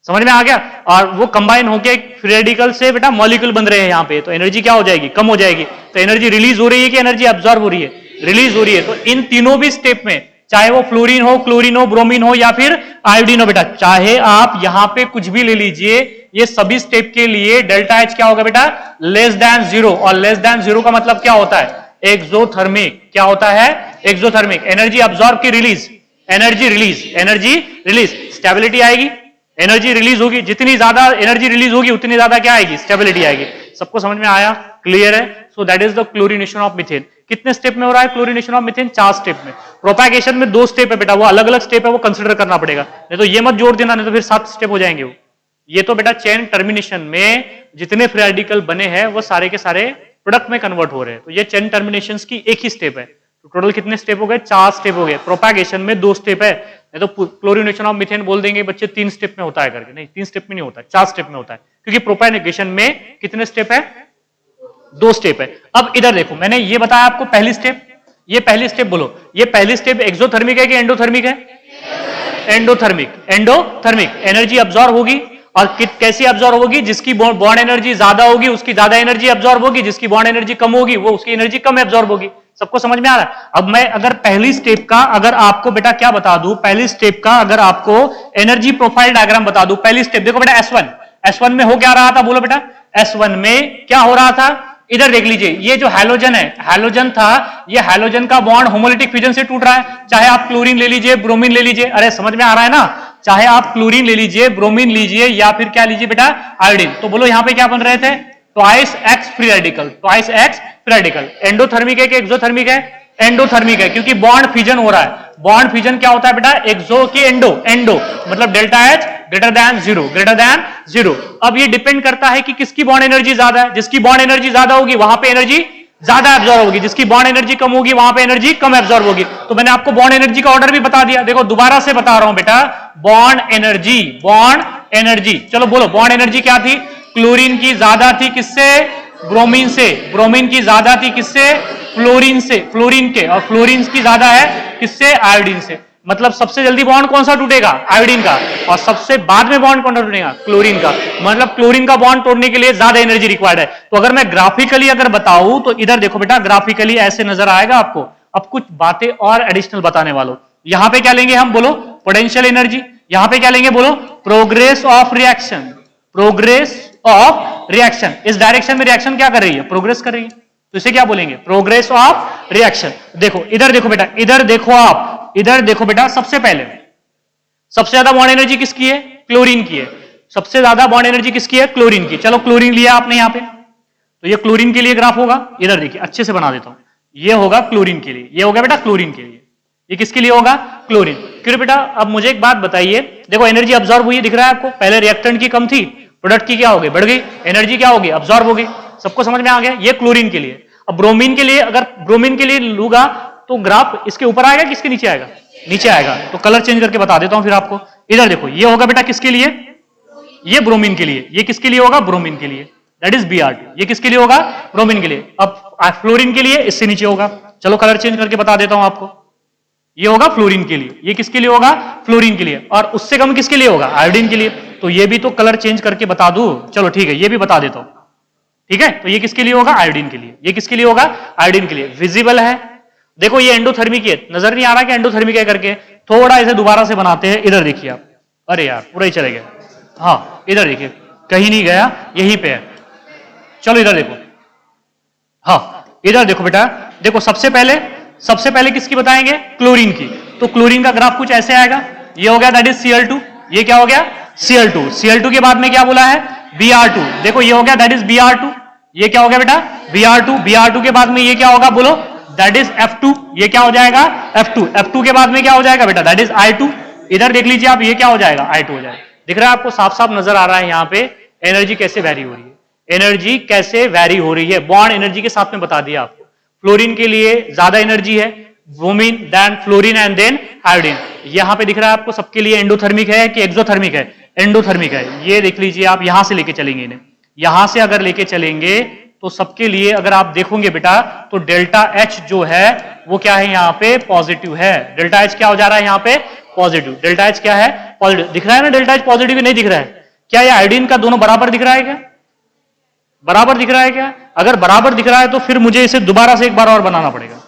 A: समझ में आ गया? और वो कंबाइन होके फ्री रेडिकल से बेटा मॉलिक्यूल बन रहे हैं यहाँ पे, तो एनर्जी क्या हो जाएगी? कम हो जाएगी। तो एनर्जी रिलीज हो रही है कि एनर्जी अब्सॉर्ब हो रही है? रिलीज हो रही है। तो इन तीनों भी स्टेप में, चाहे वो फ्लोरीन हो, क्लोरीन हो, ब्रोमीन हो या फिर आयोडीन हो बेटा, चाहे आप यहां पे कुछ भी ले लीजिए, ये सभी स्टेप के लिए डेल्टा H क्या होगा बेटा? Less than 0। और लेस देन 0 का मतलब क्या होता है? एक्सोथर्मिक। क्या होता है? एक्सोथर्मिक। एनर्जी अब्सॉर्ब की release, energy release, energy release, stability आएगी, एनर्जी रिलीज होगी। जितनी ज्यादा एनर्जी रिलीज होगी उतनी ज्यादा क्या आएगी? स्टेबिलिटी आएगी। सबको समझ में आया? क्लियर है? So that is the chlorination of methane. कितने स्टेप में हो रहा है क्लोरीनेशन ऑफ मीथेन? 4 स्टेप में। प्रोपैगेशन में 2 स्टेप है बेटा, वो अलग अलग स्टेप है, वो कंसिडर करना पड़ेगा। नहीं तो ये मत जोड़ देना, नहीं तो फिर 7 स्टेप हो जाएंगे वो। ये तो बेटा चेन टर्मिनेशन में जितने फ्री रेडिकल बने हैं वो सारे के सारे प्रोडक्ट में कन्वर्ट हो रहे हैं। तो ये चेन टर्मिनेशन की एक ही स्टेप है। तो टोटल कितने स्टेप हो गए? 4 स्टेप हो गए। प्रोपैगेशन में 2 स्टेप है। नहीं तो क्लोरीनेशन ऑफ मीथेन बोल देंगे बच्चे 3 स्टेप में होता है करके, नहीं 3 स्टेप में नहीं होता है, 4 स्टेप में होता है। क्योंकि प्रोपैगेशन में कितने स्टेप है? 2 स्टेप है। अब इधर देखो, मैंने ये बताया आपको पहली स्टेप, ये पहली स्टेप बोलो, ये पहली स्टेप एक्सोथर्मिक है कि एंडोथर्मिक है? एंडोथर्मिक। एंडोथर्मिक। एनर्जी अब्सॉर्ब होगी, और कैसी अब्सॉर्ब होगी? जिसकी बॉन्ड एनर्जी ज्यादा होगी उसकी ज्यादा एनर्जी अब्सॉर्ब होगी, जिसकी बॉन्ड एनर्जी कम होगी वो उसकी एनर्जी कम अब्सॉर्ब होगी। सबको समझ में आ रहा है? अब मैं अगर पहली स्टेप का अगर आपको बेटा क्या बता दूं, पहली स्टेप का अगर आपको एनर्जी प्रोफाइल डायग्राम बता दूं, पहली स्टेप देखो बेटा S1 में हो क्या रहा था? बोलो बेटा। S1 में क्या हो रहा था? इधर देख लीजिए, ये जो हैलोजन है, हैलोजन था, ये हैलोजन का बॉन्ड होमोलिटिक फ्यूजन से टूट रहा है। चाहे आप क्लोरीन ले लीजिए, ब्रोमीन ले लीजिए, अरे समझ में आ रहा है ना, चाहे आप क्लोरीन ले लीजिए, ब्रोमीन लीजिए, या फिर क्या लीजिए बेटा, आयोडीन। तो बोलो यहां पे क्या बन रहे थे, twice x free radical, twice x free radical. Endothermic है कि एक्सोथर्मिक है, एंडोथर्मिक है, क्योंकि बॉन्ड फ्यूजन हो रहा है। बॉन्ड फ्यूजन क्या होता है बेटा, एक्सो की एंडो, एंडो मतलब delta H greater than zero, greater than zero. अब ये डिपेंड करता है कि किसकी बॉन्ड एनर्जी ज्यादा है। जिसकी बॉन्ड एनर्जी ज्यादा होगी वहां पे एनर्जी ज्यादा एब्जॉर्ब होगी, जिसकी बॉन्ड एनर्जी कम होगी वहां पे एनर्जी कम एब्जॉर्ब होगी। तो मैंने आपको बॉन्ड एनर्जी का ऑर्डर भी बता दिया। देखो दोबारा से बता रहा हूं बेटा, बॉन्ड एनर्जी, बॉन्ड एनर्जी, चलो बोलो बॉन्ड एनर्जी क्या थी, क्लोरीन की ज्यादा थी किससे, ब्रोमीन से, ब्रोमीन की ज्यादा थी किससे, फ्लोरीन से, फ्लोरीन के, और फ्लोरीन की ज्यादा है किससे, आयोडीन से। मतलब सबसे जल्दी बॉन्ड कौन सा टूटेगा, आयोडीन का, और सबसे बाद में बॉन्ड कौन सा टूटेगा, क्लोरीन का। मतलब क्लोरीन का बॉन्ड तोड़ने के लिए ज्यादा एनर्जी रिक्वायर्ड है। तो अगर मैं ग्राफिकली अगर बताऊं तो इधर देखो बेटा, ग्राफिकली ऐसे नजर आएगा आपको। अब कुछ बातें और एडिशनल बताने वालों, यहां पे क्या लेंगे हम, बोलो पोटेंशियल एनर्जी, यहां पे क्या लेंगे, बोलो progress of reaction, progress of reaction. इस डायरेक्शन में रिएक्शन क्या कर रही है, प्रोग्रेस कर रही है, तो इसे क्या बोलेंगे, प्रोग्रेस ऑफ रिएक्शन। देखो इधर देखो बेटा, इधर देखो आप, इधर देखो बेटा, सबसे पहले सबसे ज्यादा बॉन्ड एनर्जी किसकी है, क्लोरीन की है। सबसे ज्यादा बॉन्ड एनर्जी किसकी है, क्लोरीन की। चलो क्लोरीन लिया आपने यहां पे, तो ये क्लोरीन के लिए ग्राफ होगा। इधर देखिए अच्छे से बना देता हूं, ये होगा क्लोरीन के लिए, ये होगा बेटा क्लोरीन के लिए, ये किसके लिए होगा, क्लोरीन। क्यों बेटा, अब मुझे एक बात बताइए, देखो एनर्जी अब्सॉर्ब हुई दिख रहा है आपको, पहले रिएक्टेंट की कम थी, प्रोडक्ट की क्या हो गई, बढ़ गई, एनर्जी क्या होगी, अब्सॉर्ब हो गई। सबको समझ में आ गया, ये क्लोरीन के लिए। अब ब्रोमीन के लिए, अगर ब्रोमीन के लिए लूंगा तो ग्राफ इसके ऊपर आएगा किसके नीचे आएगा, नीचे आएगा। तो कलर चेंज करके बता देता हूं फिर आपको। इधर देखो, ये होगा बेटा किसके लिए, ये ब्रोमीन के लिए, ये किसके लिए होगा, ब्रोमीन के लिए, दैट इज Br2। ये किसके लिए होगा, ब्रोमीन के लिए। अब फ्लोरीन के लिए इससे नीचे होगा, चलो कलर चेंज करके बता देता हूं आपको। ये होगा फ्लोरीन के लिए, ये किसके लिए होगा, फ्लोरीन के लिए, और उससे कम किसके लिए होगा, आयोडीन के लिए। तो ये भी तो कलर चेंज करके बता दूं, चलो ठीक है, ये भी बता देता हूं, ठीक है। तो ये किसके लिए होगा, आयोडीन के लिए, ये किसके लिए होगा, आयोडीन के लिए। विजिबल है, देखो ये एंडोथर्मिक है, नजर नहीं आ रहा कि एंडोथर्मिक है करके, थोड़ा इसे दोबारा से बनाते हैं। इधर देखिए आप, अरे यार पूरा ही चले गया, हाँ इधर देखिए, कहीं नहीं गया, यहीं पे है। चलो इधर देखो, हाँ इधर देखो बेटा, देखो सबसे पहले किसकी बताएंगे, क्लोरीन की। तो क्लोरीन का ग्राफ कुछ ऐसे आएगा, ये हो गया दैट इज Cl2, ये क्या हो गया, Cl2। Cl2 के बाद में क्या बोला है, Br2, देखो ये हो गया दैट इज Br2, ये क्या हो गया बेटा, Br2। Br2 के बाद में ये क्या होगा, बोलो दैट इज F2, ये क्या हो जाएगा, F2। F2 के बाद में क्या हो जाएगा बेटा, दैट इज I2। इधर देख लीजिए आप, ये क्या हो जाएगा, I2 हो जाएगा। दिख रहा है आपको, साफ साफ नजर आ रहा है यहाँ पे एनर्जी कैसे वैरी हो रही है, एनर्जी कैसे वैरी हो रही है, बॉन्ड एनर्जी के साथ में बता दिया आपको। फ्लोरीन के लिए ज्यादा एनर्जी है, bromine than fluorine and then iodine. यहां पे दिख रहा है आपको सबके लिए एंडोथर्मिक है कि एक्सोथर्मिक है, एंडोथर्मिक है। ये देख लीजिए आप, यहां से लेके चलेंगे इन्हें, यहां से अगर लेके चलेंगे तो सबके लिए अगर आप देखोगे बेटा, तो डेल्टा H जो है वो क्या है, यहाँ पे पॉजिटिव है। डेल्टा H क्या हो जा रहा है यहाँ पे, पॉजिटिव। डेल्टा H क्या है, पॉजिटिव। दिख रहा है ना डेल्टा H पॉजिटिव, नहीं दिख रहा है क्या, ये आयोडीन का दोनों बराबर दिख रहा है क्या, बराबर दिख रहा है क्या। अगर बराबर दिख रहा है तो फिर मुझे इसे दोबारा से एक बार और बनाना पड़ेगा।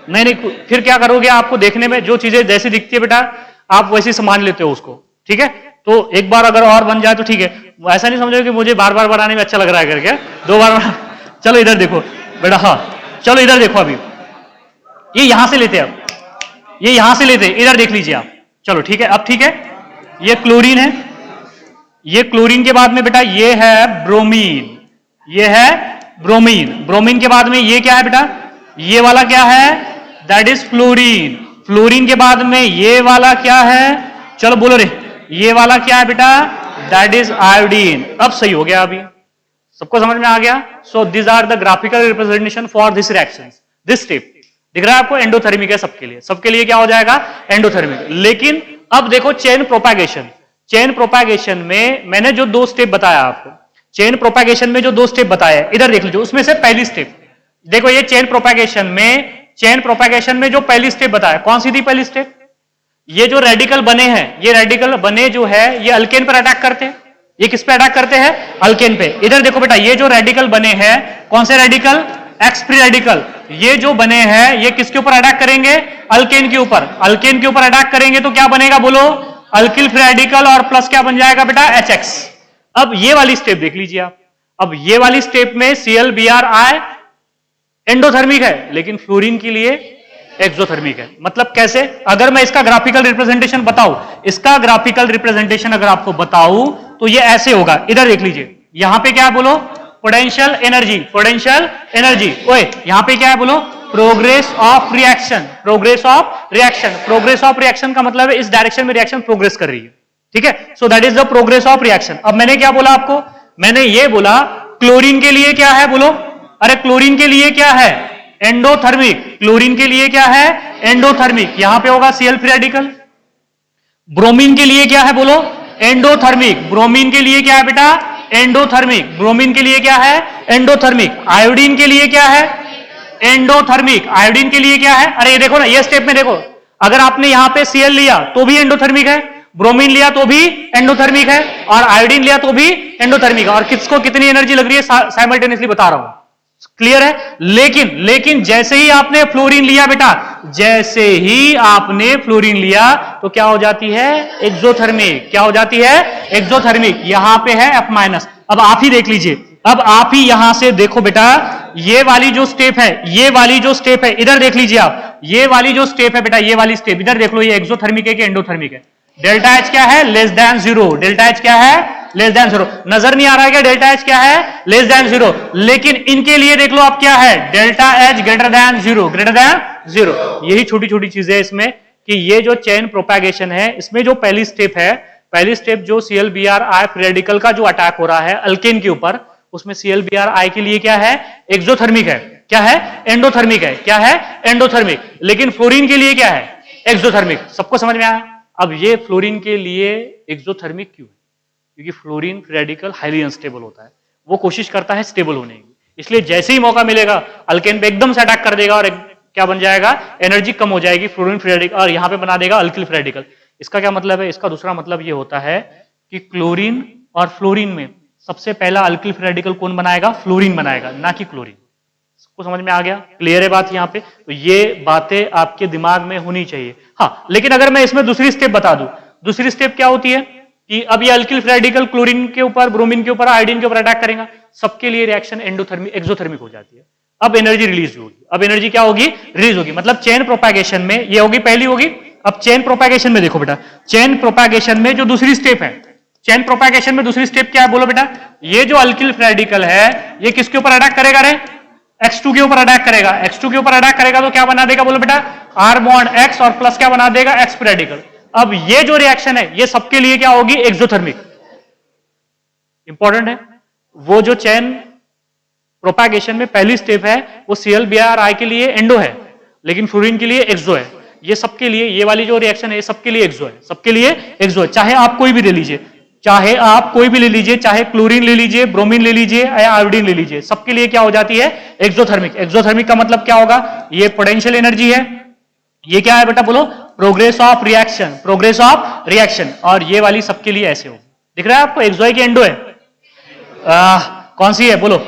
A: नहीं, फिर क्या करोगे, आपको देखने में जो चीजें जैसी दिखती है बेटा, आप वैसे संभाल लेते हो उसको, ठीक है। तो एक बार अगर और बन जाए तो ठीक है, ऐसा नहीं समझो कि मुझे बार बार बनाने में अच्छा लग रहा है करके, दो बार चलो इधर देखो बेटा, हाँ चलो इधर देखो, अभी ये यहां से लेते हैं, ये यहां से लेते हैं, इधर देख लीजिए आप। चलो ठीक है, अब ठीक है, ये क्लोरीन है, ये क्लोरीन के बाद में बेटा ये है ब्रोमीन, ये है ब्रोमीन। ब्रोमीन के बाद में ये क्या है बेटा, ये वाला क्या है, दैट इज फ्लोरीन। फ्लोरीन के बाद में ये वाला क्या है, चलो बोलो रे, ये वाला क्या है बेटा, दैट इज आयोडीन। अब सही हो गया, अभी सबको समझ में आ गया। So this are the graphical representation for this reaction, this step. दिख रहा है आपको, एंडोथर्मिक है सबके लिए क्या हो जाएगा, एंडोथर्मिक। लेकिन अब देखो चेन प्रोपैगेशन, चेन प्रोपैगेशन में मैंने जो दो स्टेप बताया आपको, चेन प्रोपैगेशन में जो दो स्टेप बताया इधर देख लीजिए, उसमें से पहली स्टेप देखो, ये चेन प्रोपैगेशन में जो पहली स्टेप बताया, कौन सी थी पहली स्टेप, ये जो रेडिकल बने हैं, ये रेडिकल बने जो है ये अल्केन पर अटैक करते हैं। ये किस पे अटैक करते हैं, अल्केन पे। इधर देखो बेटा, ये जो रेडिकल बने हैं, कौन से रेडिकल, एक्स फ्री रेडिकल, ये जो बने हैं ये किसके ऊपर अटैक करेंगे, अल्केन के ऊपर। अल्केन के ऊपर अटैक करेंगे तो क्या बनेगा, बोलो अल्किल फ्री रेडिकल, और प्लस क्या बन जाएगा बेटा, HX। अब ये वाली स्टेप देख लीजिए आप, अब ये वाली स्टेप में ClBrI एंडोथर्मिक है, लेकिन फ्लोरीन के लिए एक्सोथर्मिक है। मतलब कैसे? अगर मैं इसका ग्राफिकल रिप्रेजेंटेशन बताऊं, इसका ग्राफिकल रिप्रेजेंटेशन अगर आपको बताऊं तो ये ऐसे होगा। इधर देख लीजिए, यहां पे क्या है बोलो? Potential energy, potential energy. ओए यहां पे क्या है बोलो? Progress of reaction, progress of reaction. Progress of reaction का मतलब है इस डायरेक्शन में रिएक्शन प्रोग्रेस कर रही है, ठीक है? So that is the progress of reaction. अब मैंने क्या बोला आपको? मैंने ये बोला क्लोरीन के लिए क्या है बोलो? अरे क्लोरीन के लिए क्या है? एंडोथर्मिक। क्लोरीन के लिए क्या है? एंडोथर्मिक। यहां पे होगा Cl फ्री रेडिकल। ब्रोमीन के लिए क्या है बोलो? एंडोथर्मिक। ब्रोमीन के लिए क्या है बेटा? एंडोथर्मिक। ब्रोमीन के लिए क्या है? एंडोथर्मिक। आयोडीन के लिए क्या है? एंडोथर्मिक। आयोडीन के लिए क्या है? अरे ये देखो ना, ये स्टेप में देखो, अगर आपने यहां पे Cl लिया तो भी एंडोथर्मिक है, ब्रोमीन लिया तो भी एंडोथर्मिक है, और आयोडीन लिया तो भी एंडोथर्मिक है। और किसको कितनी एनर्जी लग रही है साइमल्टेनियसली बता रहा हूं, क्लियर है? लेकिन जैसे ही आपने फ्लोरीन लिया बेटा, जैसे ही आपने फ्लोरीन लिया तो क्या हो जाती है? एक्सोथर्मिक। क्या हो जाती है? एक्सोथर्मिक। यहां पे है F-। अब आप ही देख लीजिए, अब आप ही यहां से देखो बेटा, ये वाली जो स्टेप है, ये वाली जो स्टेप है, इधर देख लीजिए आप, ये वाली जो स्टेप है बेटा, ये वाली स्टेप इधर देख लो, ये एक्सोथर्मिक है कि एंडोथर्मिक है? डेल्टा H क्या है? Less than 0। डेल्टा H क्या है? Less than 0। नजर नहीं आ रहा है क्या डेल्टा H क्या है? Less than 0। लेकिन इनके लिए देख लो आप क्या है? Delta H greater than 0, greater than 0। यही छोटी छोटी चीजें है इसमें कि ये जो चेन प्रोपैगेशन है, इसमें जो पहली स्टेप है, पहली स्टेप जो ClBrI फ्री रेडिकल का जो अटैक हो रहा है अल्केन के ऊपर, उसमें ClBrI के लिए क्या है? एक्सोथर्मिक है। क्या है? एंडोथर्मिक है। क्या है? एंडोथर्मिक। लेकिन फ्लोरीन के लिए क्या है? एक्सोथर्मिक। सबको समझ में आया? अब ये फ्लोरीन के लिए एक्सोथर्मिक क्यों है? क्योंकि fluorine free radical highly unstable होता है, वो कोशिश करता है स्टेबल होने की, इसलिए जैसे ही मौका मिलेगा अल्केन पे एकदम से अटैक कर देगा और क्या बन जाएगा? एनर्जी कम हो जाएगी, फ्लोरीन फ्री रेडिकल, और यहां पे बना देगा अल्किल फ्री रेडिकल। इसका क्या मतलब है? इसका दूसरा मतलब ये होता है कि क्लोरीन और फ्लोरीन में सबसे पहला अल्किल फ्री रेडिकल कौन बनाएगा? फ्लोरीन बनाएगा, ना कि क्लोरीन। सबको समझ में आ गया? क्लियर है बात? यहां पे तो ये बातें आपके दिमाग में होनी चाहिए। हाँ, लेकिन अगर मैं इसमें दूसरी स्टेप बता दूं, दूसरी स्टेप क्या होती है कि अब ये अल्किल फ्री रेडिकल क्लोरीन के ऊपर, ब्रोमीन के ऊपर, आयोडीन के ऊपर अटैक करेगा, सबके लिए रिएक्शन एंडोथर्मिक, एक्सोथर्मिक हो जाती है। अब एनर्जी रिलीज होगी। अब एनर्जी क्या होगी? रिलीज होगी। मतलब चेन प्रोपैगेशन में ये होगी, पहली होगी। अब चेन प्रोपैगेशन में देखो बेटा, चेन प्रोपैगेशन में जो दूसरी स्टेप है, चेन प्रोपैगेशन में दूसरी स्टेप क्या है बोलो बेटा? ये जो अल्किल फ्री रेडिकल है, ये किसके ऊपर अटैक करेगा? रे X2 के ऊपर अटैक करेगा। X2 के ऊपर अटैक करेगा तो क्या बना देगा बोलो बेटा? R बॉन्ड X और प्लस क्या बना देगा? X free radical. अब ये जो रिएक्शन है, ये सबके लिए क्या होगी? एक्सोथर्मिक। इंपॉर्टेंट है। वो जो चेन प्रोपैगेशन में पहली स्टेप है, वो ClBrI के लिए एंडो है, लेकिन फ्लोरीन के लिए एक्सो है। ये सबके लिए, ये वाली जो रिएक्शन है, ये सबके लिए एक्सो है, सबके लिए एक्सो है। चाहे आप कोई भी ले लीजिए, चाहे आप कोई भी ले लीजिए, चाहे क्लोरीन ले लीजिए, ब्रोमीन ले लीजिए या आयोडीन ले लीजिए, सबके लिए क्या हो जाती है? एक्सोथर्मिक। एक्सोथर्मिक का मतलब क्या होगा? ये पोटेंशियल एनर्जी है, ये क्या है बेटा बोलो? Progress of reaction, progress of reaction. और ये वाली सबके लिए ऐसे हो। दिख रहा है आपको? एक्सो है कि एंडो है? कौन सी है बोलो?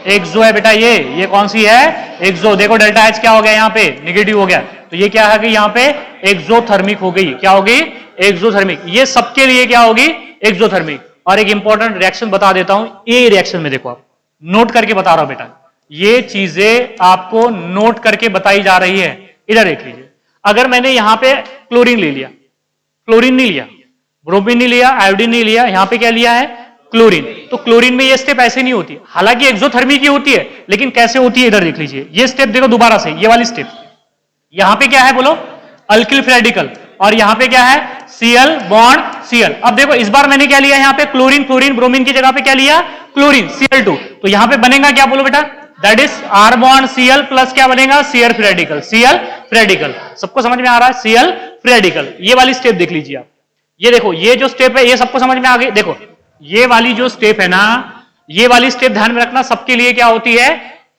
A: एक्सो है बेटा। ये कौन सी है? एक्सो। देखो डेल्टा H क्या हो गया? यहाँ पे निगेटिव हो गया, तो ये क्या है कि यहाँ पे एक्सोथर्मिक हो गई। क्या होगी? एक्सोथर्मिक। ये सबके लिए क्या होगी? एक्सोथर्मिक। और एक इंपॉर्टेंट रिएक्शन बता देता हूं, ए रिएक्शन में देखो, आप नोट करके बता रहा हूं बेटा, ये चीजें आपको नोट करके बताई जा रही है। इधर देख लीजिए, अगर मैंने यहां पे क्लोरीन ले लिया, क्लोरीन नहीं लिया, ब्रोमीन नहीं लिया, आयोडीन नहीं लिया, यहां पे क्या लिया है? क्लोरीन। तो क्लोरीन में ये स्टेप ऐसे नहीं होती, हालांकि एक्सोथर्मिक ही होती है, लेकिन कैसे होती है इधर देख लीजिए। ये स्टेप देखो दोबारा से, ये वाली स्टेप, यहां पे क्या है बोलो? अल्किल फ्री रेडिकल, और यहां पे क्या है? Cl bond Cl। अब देखो इस बार मैंने क्या लिया यहां पे? क्लोरीन। क्लोरीन ब्रोमीन की जगह पे क्या लिया? Chlorine, Cl2। तो यहां पे बनेगा क्या बोलो बेटा? That is R bond Cl plus क्या बनेगा? Cl free radical, Cl free radical. सबको समझ में आ रहा है? Cl free radical. ये वाली स्टेप देख लीजिए आप, ये देखो, ये जो स्टेप है, ये सबको समझ में आ गई? देखो ये वाली जो स्टेप है ना, ये वाली स्टेप ध्यान में रखना, सबके लिए क्या होती है?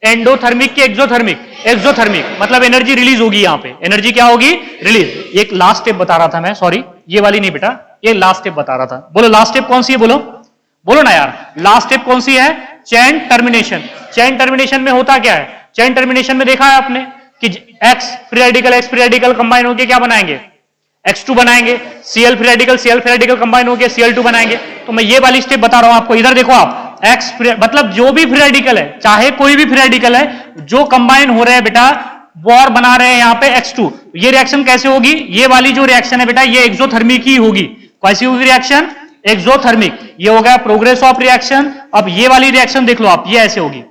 A: एंडोथर्मिक की एक्सोथर्मिक? एक्सोथर्मिक। मतलब एनर्जी रिलीज होगी यहां पे, एनर्जी क्या होगी? रिलीज। एक लास्ट स्टेप बता रहा था मैं, सॉरी ये वाली नहीं बेटा, ये लास्ट स्टेप बता रहा था। बोलो लास्ट स्टेप कौन सी है? बोलो बोलो ना यार, लास्ट स्टेप कौन सी है? Chain termination. चेन टर्मिनेशन में होता क्या है? चेन टर्मिनेशन में देखा है आपने कि X फ्री रेडिकल कंबाइन होकर क्या बनाएंगे? X2 बनाएंगे। Cl फ्री रेडिकल कंबाइन होकर Cl2 बनाएंगे। तो मैं ये वाली स्टेप बता रहा हूं आपको, इधर देखो आप, एक्स मतलब जो भी फ्री रेडिकल है, चाहे कोई भी फ्री रेडिकल है, जो कंबाइन हो रहे हैं बेटा और बना रहे हैं यहां पे X2, ये रिएक्शन कैसे होगी? ये वाली जो रिएक्शन है बेटा ये एक्सोथर्मिक ही होगी। कैसी होगी रिएक्शन? एक्सोथर्मिक। ये हो गया प्रोग्रेस ऑफ रिएक्शन। अब ये वाली रिएक्शन देख लो आप, ये ऐसे होगी।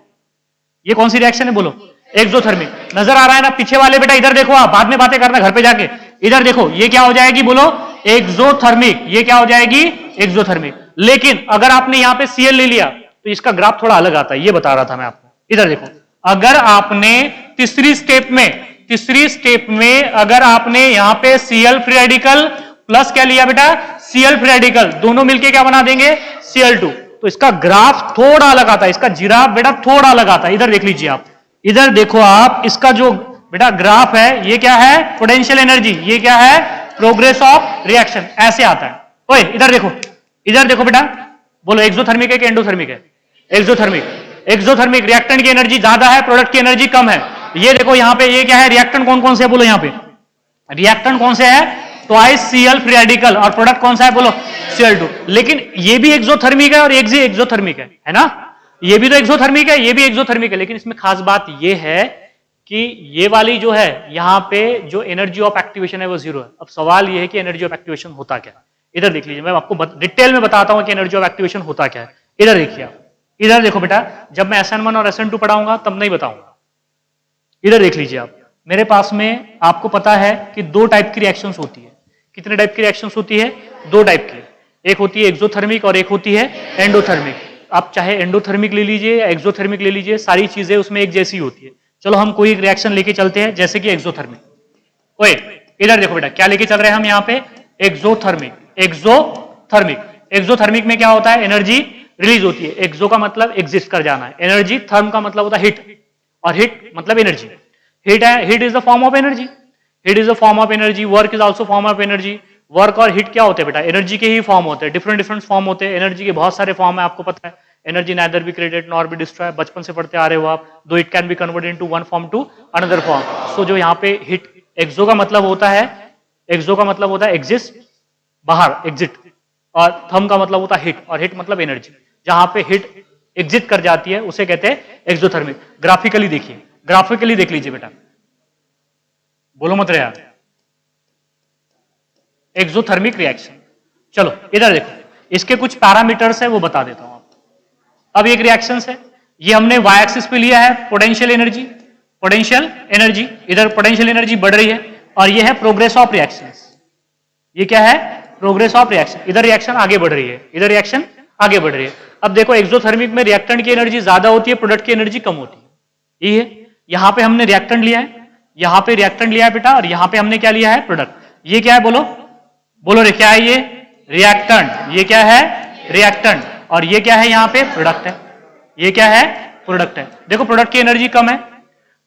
A: ये कौन सी रिएक्शन है बोलो? एक्सोथर्मिक। नजर आ रहा है ना पीछे वाले बेटा? इधर देखो, आप बाद में बातें करना घर पे जाके। इधर देखो, ये क्या हो जाएगी बोलो? एक्सोथर्मिक। ये क्या हो जाएगी? एक्सोथर्मिक। लेकिन अगर आपने यहां पे Cl ले लिया तो इसका ग्राफ थोड़ा अलग आता है, ये बता रहा था मैं आपको। इधर देखो, अगर आपने तीसरी स्टेप में अगर आपने यहां पे Cl फ्री रेडिकल प्लस क्या लिया बेटा? Cl फ्री रेडिकल, दोनों मिलके क्या बना देंगे? Cl2। तो इसका ग्राफ थोड़ा अलग आता है, इसका जिराफ बेटा थोड़ा अलग आता है। इधर देख लीजिए आप, इधर देखो आप, इसका जो बेटा ग्राफ है ये क्या है? Potential energy. ये क्या है? Progress of reaction. ऐसे आता है। ओए इधर देखो बेटा, बोलो एक्सोथर्मिक है कि एंडोथर्मिक है? एक्सोथर्मिक। एक्सोथर्मिक रिएक्टेंट की एनर्जी ज्यादा है, प्रोडक्ट की एनर्जी कम है। ये देखो यहां पे ये क्या है? रिएक्टेंट कौन कौन से है बोलो? यहां पे रिएक्टेंट कौन से है? ट्वाइस Cl फ्री रेडिकल, और प्रोडक्ट कौन सा है बोलो? Cl2। लेकिन ये भी एक्सोथर्मिक है और एक भी एक्सोथर्मिक है ना? ये भी तो एक्सोथर्मिक है, ये भी एक्सोथर्मिक है। लेकिन इसमें खास बात ये है कि ये वाली जो है यहां पे जो एनर्जी ऑफ एक्टिवेशन है वो 0 है। अब सवाल ये है कि एनर्जी ऑफ एक्टिवेशन होता क्या है? इधर देख लीजिए, मैं आपको डिटेल में बताता हूं कि एनर्जी ऑफ एक्टिवेशन होता क्या है। इधर देखिए आप, इधर देखो बेटा, जब मैं SN1 और SN2 पढ़ाऊंगा तब नहीं बताऊंगा। इधर देख लीजिए आप, मेरे पास में आपको पता है कि 2 टाइप की रिएक्शंस होती है। कितने टाइप की रिएक्शंस होती है? 2 टाइप की। एक होती है एक्सोथर्मिक और एक होती है एंडोथर्मिक। आप चाहे एंडोथर्मिक ले लीजिए या एक्सोथर्मिक ले लीजिए, सारी चीजें उसमें एक जैसी होती है। चलो हम कोई एक रिएक्शन लेके चलते हैं, जैसे कि एक्सोथर्मिक। ओए इधर देखो बेटा, क्या लेके चल रहे हैं हम यहाँ पे? एक्सोथर्मिक। एक्सोथर्मिक में क्या होता है? एनर्जी रिलीज होती है। एक्सो का मतलब एग्जिस्ट कर जाना है एनर्जी, थर्म का मतलब होता है हिट, और हिट मतलब energy. Hit is the form of energy. Hit is a form of energy. Work is also form of energy. Work और हिट क्या होते हैं बेटा? एनर्जी के ही फॉर्म होते हैं। डिफरेंट फॉर्म होते हैं। एनर्जी के बहुत सारे फॉर्म है, आपको पता है। Energy neither be created nor be destroy, बचपन से पढ़ते आ रहे हो आप। Though it can be converted into one form to another form. So जो यहाँ पे हिट, एक्सो का मतलब होता है एग्जिस्ट, बाहर, एग्जिट, और थम का मतलब होता है हिट, और हिट मतलब एनर्जी। जहां पे हिट एग्जिट कर जाती है उसे कहते हैं एक्सोथर्मिक। ग्राफिकली देखिए, ग्राफिकली देख लीजिए बेटा, बोलो मत रे यार। एक्सोथर्मिक रिएक्शन, चलो इधर देखो, इसके कुछ पैरामीटर्स है वो बता देता हूं आपको। अब एक रिएक्शन है, ये हमने वाई एक्सिस पे लिया है पोटेंशियल एनर्जी, इधर पोटेंशियल एनर्जी बढ़ रही है, और ये है प्रोग्रेस ऑफ रिएक्शंस। ये क्या है? Progress of reaction. इधर रिएक्शन आगे बढ़ रही है, इधर रिएक्शन आगे बढ़ रही है। अब देखो एक्सोथर्मिक में रिएक्टेंट की एनर्जी ज्यादा होती है, प्रोडक्ट की एनर्जी कम होती है। ये है, यहां पे हमने रिएक्टेंट लिया है, यहां पे रिएक्टेंट लिया है बेटा, और यहां पे हमने क्या लिया है? प्रोडक्ट। ये क्या है बोलो? बोलो रे, क्या है ये? रिएक्टेंट। ये क्या है? रिएक्टेंट। और ये क्या है? यहां पे प्रोडक्ट है। ये क्या है? प्रोडक्ट है। देखो प्रोडक्ट की एनर्जी कम है,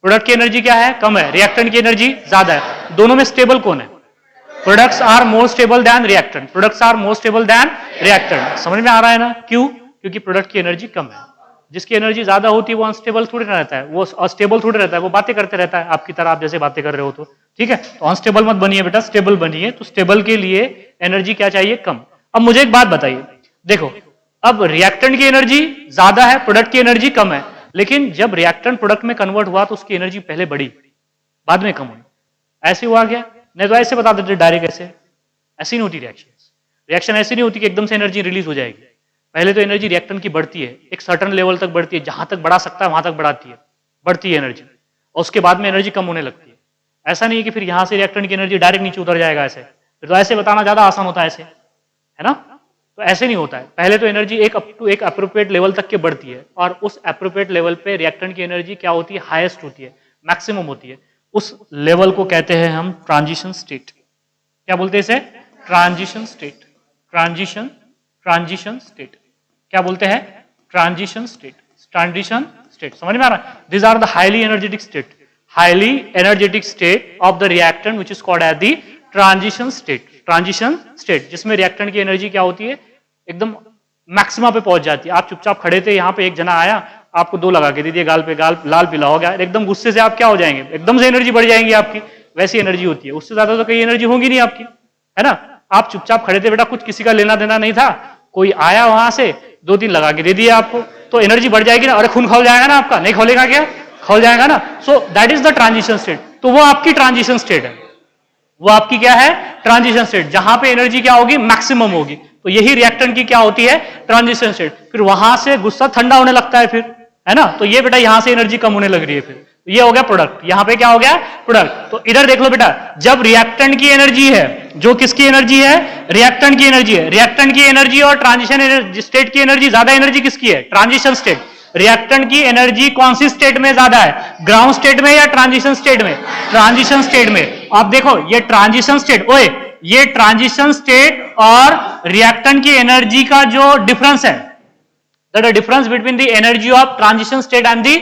A: प्रोडक्ट की एनर्जी क्या है? कम है। रिएक्टेंट की एनर्जी ज्यादा है। दोनों में स्टेबल कौन है? Products are more stable than reactant. Products are more stable than reactant. समझ में आ रहा है ना? क्यों? क्योंकि प्रोडक्ट की एनर्जी कम है। जिसकी एनर्जी ज्यादा होती है वो अनस्टेबल थोड़ी रहता है, वो अस्टेबल थोड़ी रहता है, वो बातें करते रहता है आपकी तरह, आप जैसे बातें कर रहे हो। तो ठीक है, तो अनस्टेबल मत बनिए बेटा, स्टेबल बनिए। तो स्टेबल के लिए एनर्जी क्या चाहिए? कम। अब मुझे एक बात बताइए, देखो अब रिएक्टेंट की एनर्जी ज्यादा है, प्रोडक्ट की एनर्जी कम है, लेकिन जब रिएक्टेंट प्रोडक्ट में कन्वर्ट हुआ तो उसकी एनर्जी पहले बढ़ी, बाद में कम हुई। ऐसे हुआ क्या? नहीं तो ऐसे बता देते डायरेक्ट, ऐसी नहीं होती रिएक्शन ऐसी नहीं होती कि एकदम से एनर्जी रिलीज हो जाएगी। पहले तो एनर्जी रिएक्टेंट की बढ़ती है, एक सर्टन लेवल तक बढ़ती है, जहां तक बढ़ा सकता है वहां तक बढ़ती है एनर्जी, और उसके बाद में एनर्जी कम होने लगती है। ऐसा नहीं है कि फिर यहां से रिएक्टेंट की एनर्जी डायरेक्ट नीचे उतर जाएगा ऐसे, फिर तो ऐसे बताना ज्यादा आसान होता है ऐसे, है ना? तो ऐसे नहीं होता है। पहले तो एनर्जी एक अप टू एक अप्रोप्रिएट लेवल तक के बढ़ती है, और उस अप्रोप्रिएट लेवल पे रिएक्टेंट की एनर्जी क्या होती है? हाईएस्ट होती है, मैक्सिमम होती है। उस लेवल को कहते हैं हम ट्रांजिशन स्टेट। क्या बोलते हैं इसे? Transition state. ट्रांजिशन स्टेट क्या बोलते हैं? Transition state. समझ में आ रहा है? This are the highly energetic state of the reactant which is called as the transition state, जिसमें रिएक्टेंट की एनर्जी क्या होती है? एकदम मैक्सिमा पे पहुंच जाती है। आप चुपचाप खड़े थे, यहाँ पे एक जना आया, आपको 2 लगा के दे दिए गाल पे, गाल लाल पीला हो गया, एकदम गुस्से से आप क्या हो जाएंगे? एकदम से एनर्जी बढ़ जाएंगी आपकी, वैसी एनर्जी होती है। उससे ज्यादा तो कहीं एनर्जी होगी नहीं आपकी, है ना? आप चुपचाप खड़े थे बेटा, कुछ किसी का लेना देना नहीं था, कोई आया वहां से, 2-3 लगा के दे दिया आपको, तो एनर्जी बढ़ जाएगी ना। अरे खून खोल जाएगा ना आपका, नहीं खोलेगा क्या? खोल जाएगा ना। So that is the transition state. तो वो आपकी ट्रांजिशन स्टेट है, वो आपकी क्या है? ट्रांजिशन स्टेट, जहां पे एनर्जी क्या होगी? मैक्सिमम होगी। तो यही रिएक्टेंट की क्या होती है? Transition state. फिर वहां से गुस्सा ठंडा होने लगता है फिर, है ना। तो ये बेटा यहां से एनर्जी कम होने लग रही है, फिर ये हो गया प्रोडक्ट। यहां पे क्या हो गया? प्रोडक्ट। तो इधर देख लो बेटा, जब रिएक्टेंट की एनर्जी है, जो किसकी एनर्जी है? रिएक्टेंट की एनर्जी है। रिएक्टेंट की एनर्जी और ट्रांजिशन स्टेट की एनर्जी, ज्यादा एनर्जी किसकी है? Transition state. रिएक्टेंट की एनर्जी कौन सी स्टेट में ज्यादा है? ग्राउंड स्टेट में या ट्रांजिशन स्टेट में? ट्रांजिशन स्टेट में। आप देखो ये ट्रांजिशन स्टेट, ओए ये ट्रांजिशन स्टेट और रिएक्टेंट की एनर्जी का जो डिफरेंस है, that the difference between the energy of transition state and the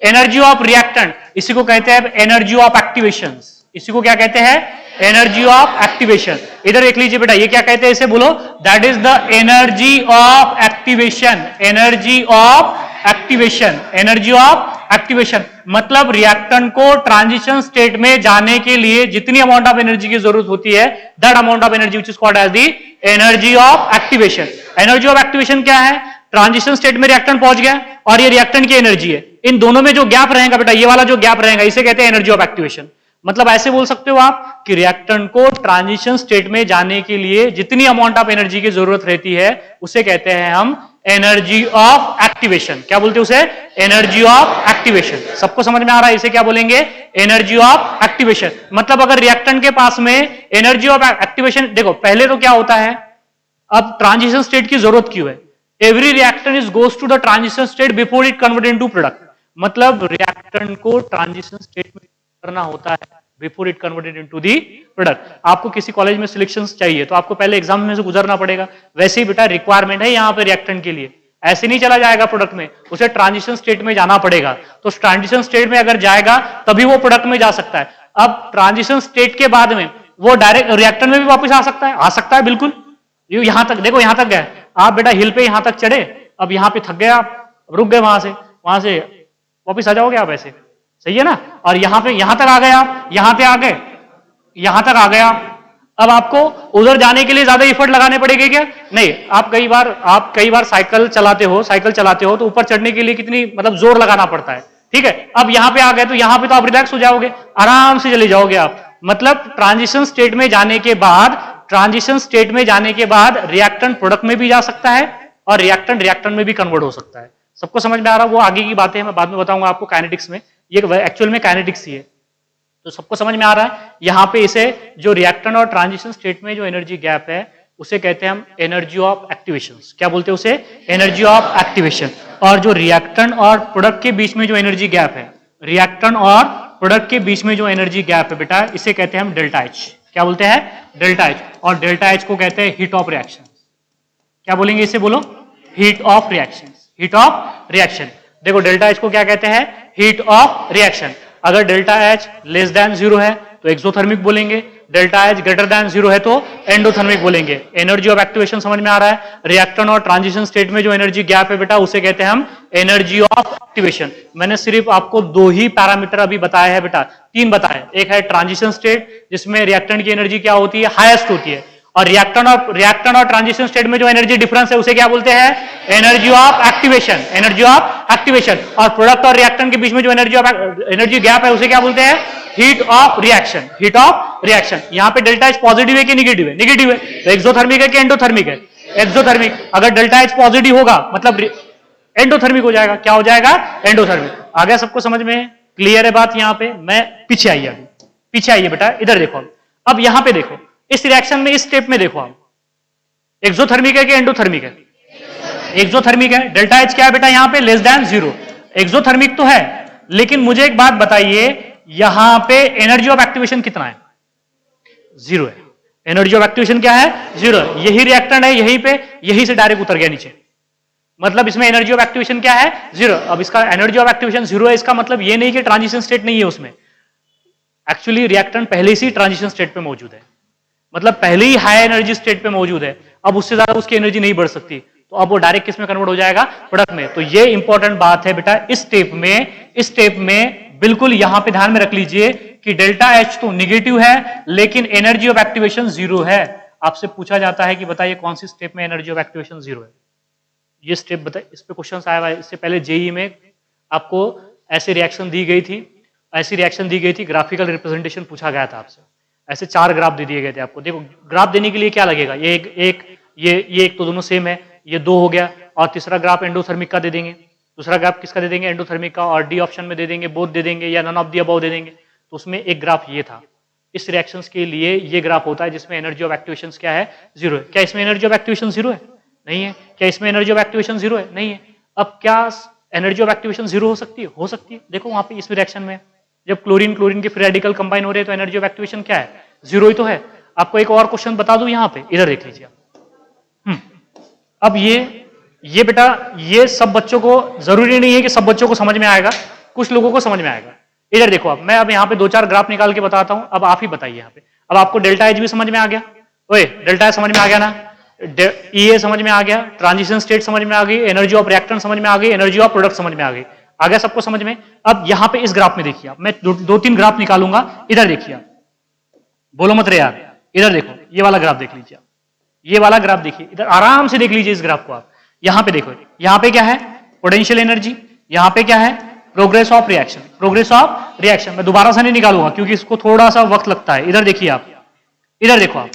A: energy of reactant, इसी को कहते हैं एनर्जी ऑफ एक्टिवेशन। इसी को क्या कहते हैं? Energy of activation. इधर देख लीजिए बेटा, ये क्या कहते हैं? इसे बोलो, that is the energy of activation. Energy of activation, energy of activation. मतलब रिएक्टेंट को ट्रांजिशन स्टेट में जाने के लिए जितनी अमाउंट ऑफ एनर्जी की जरूरत होती है, that amount of energy which is called as the energy of activation. Energy of activation क्या है? ट्रांजिशन स्टेट में रिएक्टेंट पहुंच गया और ये रिएक्टेंट की एनर्जी है, इन दोनों में जो गैप रहेगा बेटा, ये वाला जो गैप रहेगा, इसे कहते हैं एनर्जी ऑफ एक्टिवेशन। मतलब ऐसे बोल सकते हो आप कि रिएक्टेंट को ट्रांजिशन स्टेट में जाने के लिए जितनी अमाउंट ऑफ एनर्जी की जरूरत रहती है, उसे कहते हैं हम एनर्जी ऑफ एक्टिवेशन। क्या बोलते हैं उसे? Energy of activation. सबको समझ में आ रहा है? इसे क्या बोलेंगे? Energy of activation. मतलब अगर रिएक्टेंट के पास में एनर्जी ऑफ एक्टिवेशन, देखो पहले तो क्या होता है, अब ट्रांजिशन स्टेट की जरूरत क्यों है? Every reactant is goes to the transition state before it convert into product. मतलब रिएक्टेंट को ट्रांजिशन स्टेट में करना होता है before it converted into the product. आपको किसी कॉलेज में सिलेक्शन चाहिए तो आपको पहले एग्जाम में से गुजरना पड़ेगा, वैसे ही बेटा रिक्वायरमेंट है यहाँ पे रिएक्टेंट के लिए। ऐसे नहीं चला जाएगा प्रोडक्ट में, उसे ट्रांजिशन स्टेट में जाना पड़ेगा। तो ट्रांजिशन स्टेट में अगर जाएगा तभी वो प्रोडक्ट में जा सकता है। अब ट्रांजिशन स्टेट के बाद में वो डायरेक्ट रिएक्टेंट में भी वापस आ सकता है, आ सकता है बिल्कुल। यहां तक देखो, यहां तक गए आप बेटा, हिल पे यहां तक चढ़े, अब यहां पे थक गए आप, रुक गए, वहां से वापस आ जाओगे आप ऐसे, सही है ना। और यहां तक आ गए आप, यहां पे आ गए, यहां तक आ गए आप। अब आपको उधर जाने के लिए ज्यादा एफर्ट लगाने पड़ेंगे क्या? नहीं। आप कई बार साइकिल चलाते हो तो ऊपर चढ़ने के लिए कितनी मतलब जोर लगाना पड़ता है, ठीक है। अब यहां पे आ गए तो यहां पे तो आप रिलैक्स हो जाओगे, आराम से चले जाओगे आप। मतलब ट्रांजिशन स्टेट में जाने के बाद रिएक्टेंट प्रोडक्ट में भी जा सकता है और रिएक्टेंट में भी कन्वर्ट हो सकता है। सबको समझ में आ रहा है? वो आगे की बातें मैं बाद में बताऊंगा आपको काइनेटिक्स में, ये एक्चुअल में काइनेटिक्स ही है। तो सबको समझ में आ रहा है? यहां पे इसे जो रिएक्टेंट और ट्रांजिशन स्टेट में जो एनर्जी गैप है, उसे कहते हैं हम एनर्जी ऑफ एक्टिवेशन। क्या बोलते हैं उसे? Energy of activation. और जो रिएक्टेंट और प्रोडक्ट के बीच में जो एनर्जी गैप है, रिएक्टेंट और प्रोडक्ट के बीच में जो एनर्जी गैप है बेटा, इसे कहते हैं हम डेल्टा एच। क्या बोलते हैं? Delta H. और डेल्टा एच को कहते हैं हीट ऑफ रिएक्शन। क्या बोलेंगे इसे? बोलो, heat of reaction. Heat of reaction. देखो डेल्टा एच को क्या कहते हैं? Heat of reaction. अगर डेल्टा एच लेस देन 0 है तो एक्सोथर्मिक बोलेंगे, डेल्टा एच ग्रेटर देन 0 है तो एंडोथर्मिक बोलेंगे। एनर्जी ऑफ एक्टिवेशन समझ में आ रहा है? रिएक्टेंट और ट्रांजिशन स्टेट में जो एनर्जी गैप है बेटा, उसे कहते हैं हम एनर्जी ऑफ एक्टिवेशन। मैंने सिर्फ आपको 2 ही पैरामीटर अभी बताए हैं बेटा, 3 बताए। एक है ट्रांजिशन स्टेट जिसमें रिएक्टेंट की एनर्जी क्या होती है? हाईएस्ट होती है। और रिएक्टेंट और ट्रांजिशन स्टेट में जो एनर्जी डिफरेंस है उसे क्या बोलते हैं? Energy of activation. Energy of activation. और प्रोडक्ट और रिएक्टेंट के बीच में जो एनर्जी गैप है उसे क्या बोलते हैं? Heat of reaction. Heat of reaction. यहां पे डेल्टा एच पॉजिटिव है कि निगेटिव है? निगेटिव है। तो एक्सोथर्मिक है कि एंडोथर्मिक है? एक्सोथर्मिक। अगर डेल्टा एच पॉजिटिव होगा मतलब एंडोथर्मिक हो जाएगा। क्या हो जाएगा? एंडोथर्मिक। आ गया सबको समझ में? क्लियर है बात? यहां पे मैं पीछे आइए, अभी पीछे आइए बेटा, इधर देखो। अब यहां पे देखो, इस रिएक्शन में, इस स्टेप में देखो आप, एक्सोथर्मिक है कि एंडोथर्मिक है? एक्सोथर्मिक है। डेल्टा एच क्या है बेटा यहां पे? Less than 0। एक्सोथर्मिक तो है, लेकिन मुझे एक बात बताइए, यहां पे एनर्जी ऑफ एक्टिवेशन कितना है? 0 है। एनर्जी ऑफ एक्टिवेशन क्या है? 0 है। यही रिएक्टेंट है, यही से डायरेक्ट उतर गया नीचे। मतलब इसमें एनर्जी ऑफ एक्टिवेशन क्या है? 0। अब इसका एनर्जी ऑफ एक्टिवेशन 0 है, इसका मतलब ये नहीं कि ट्रांजिशन स्टेट नहीं है उसमें। एक्चुअली रिएक्टेंट पहले से ही ट्रांजिशन स्टेट पे मौजूद है, मतलब पहले ही हाई एनर्जी स्टेट पे मौजूद है। अब उससे ज्यादा उसकी एनर्जी नहीं बढ़ सकती, तो अब वो डायरेक्ट किस में कन्वर्ट हो जाएगा? प्रोडक्ट में। तो ये इंपॉर्टेंट बात है बेटा, इस स्टेप में बिल्कुल यहां पे ध्यान में रख लीजिए कि डेल्टा एच तो निगेटिव है, लेकिन एनर्जी ऑफ एक्टिवेशन 0 है। आपसे पूछा जाता है कि बताइए कौन सी स्टेप में एनर्जी ऑफ एक्टिवेशन 0 है? ये स्टेप बता, इस पे क्वेश्चन आया हुआ है। इससे पहले जेई में आपको ऐसी रिएक्शन दी गई थी, ऐसी रिएक्शन दी गई थी, ग्राफिकल रिप्रेजेंटेशन पूछा गया था आपसे। ऐसे 4 ग्राफ दे दिए गए थे आपको। देखो ग्राफ देने के लिए क्या लगेगा, ये एक तो दोनों सेम है, ये 2 हो गया, और तीसरा ग्राफ एंडोथर्मिक का दे देंगे, दूसरा ग्राफ किसका दे देंगे, एंडोथर्मिक का, और डी ऑप्शन में दे देंगे, बोथ दे देंगे, या नन ऑफ दी अबव दे देंगे। तो उसमें एक ग्राफ ये था। इस रिएक्शंस के लिए ये ग्राफ होता है जिसमें एनर्जी ऑफ एक्टिवेशन क्या है, 0 है। क्या इसमें एनर्जी ऑफ एक्टिवेशन 0 है? नहीं है। क्या इसमें एनर्जी ऑफ एक्टिवेशन 0 है? नहीं है। अब क्या एनर्जी ऑफ एक्टिवेशन 0 हो सकती है? हो सकती है। देखो वहां पे इस रिएक्शन में जब क्लोरीन क्लोरीन के फ्री रेडिकल कंबाइन हो रहे हैं तो एनर्जी ऑफ एक्टिवेशन क्या है, 0 ही तो है। आपको एक और क्वेश्चन बता दूं, यहां पे इधर देख लीजिए। अब ये बेटा, ये सब बच्चों को जरूरी नहीं है कि सब बच्चों को समझ में आएगा, कुछ लोगों को समझ में आएगा। इधर देखो, अब मैं अब यहाँ पे 2-4 ग्राफ निकाल के बताता हूं, अब आप ही बताइए यहाँ पे। अब आपको डेल्टा एच भी समझ में आ गया, ओए डेल्टा एच समझ में आ गया ना, ई समझ में आ गया, ट्रांजिशन स्टेट समझ में आ गई, एनर्जी ऑफ रिएक्टेंट समझ में आ गई, एनर्जी ऑफ प्रोडक्ट समझ में आ गई। आ गया सबको समझ में? अब यहाँ पे इस ग्राफ में देखिए, मैं 2-3 ग्राफ निकालूंगा, इधर देखिए, बोलो मत रे यार, इधर देखो, ये वाला ग्राफ देख लीजिए, ये वाला ग्राफ देखिए, इधर आराम से देख लीजिए इस ग्राफ को आप। यहां पे देखो, यहां पे क्या है, पोटेंशियल एनर्जी, यहां पे क्या है, progress of reaction, progress of reaction. मैं दोबारा से नहीं निकालूंगा क्योंकि इसको थोड़ा सा वक्त लगता है। इधर देखिए आप, इधर देखो आप,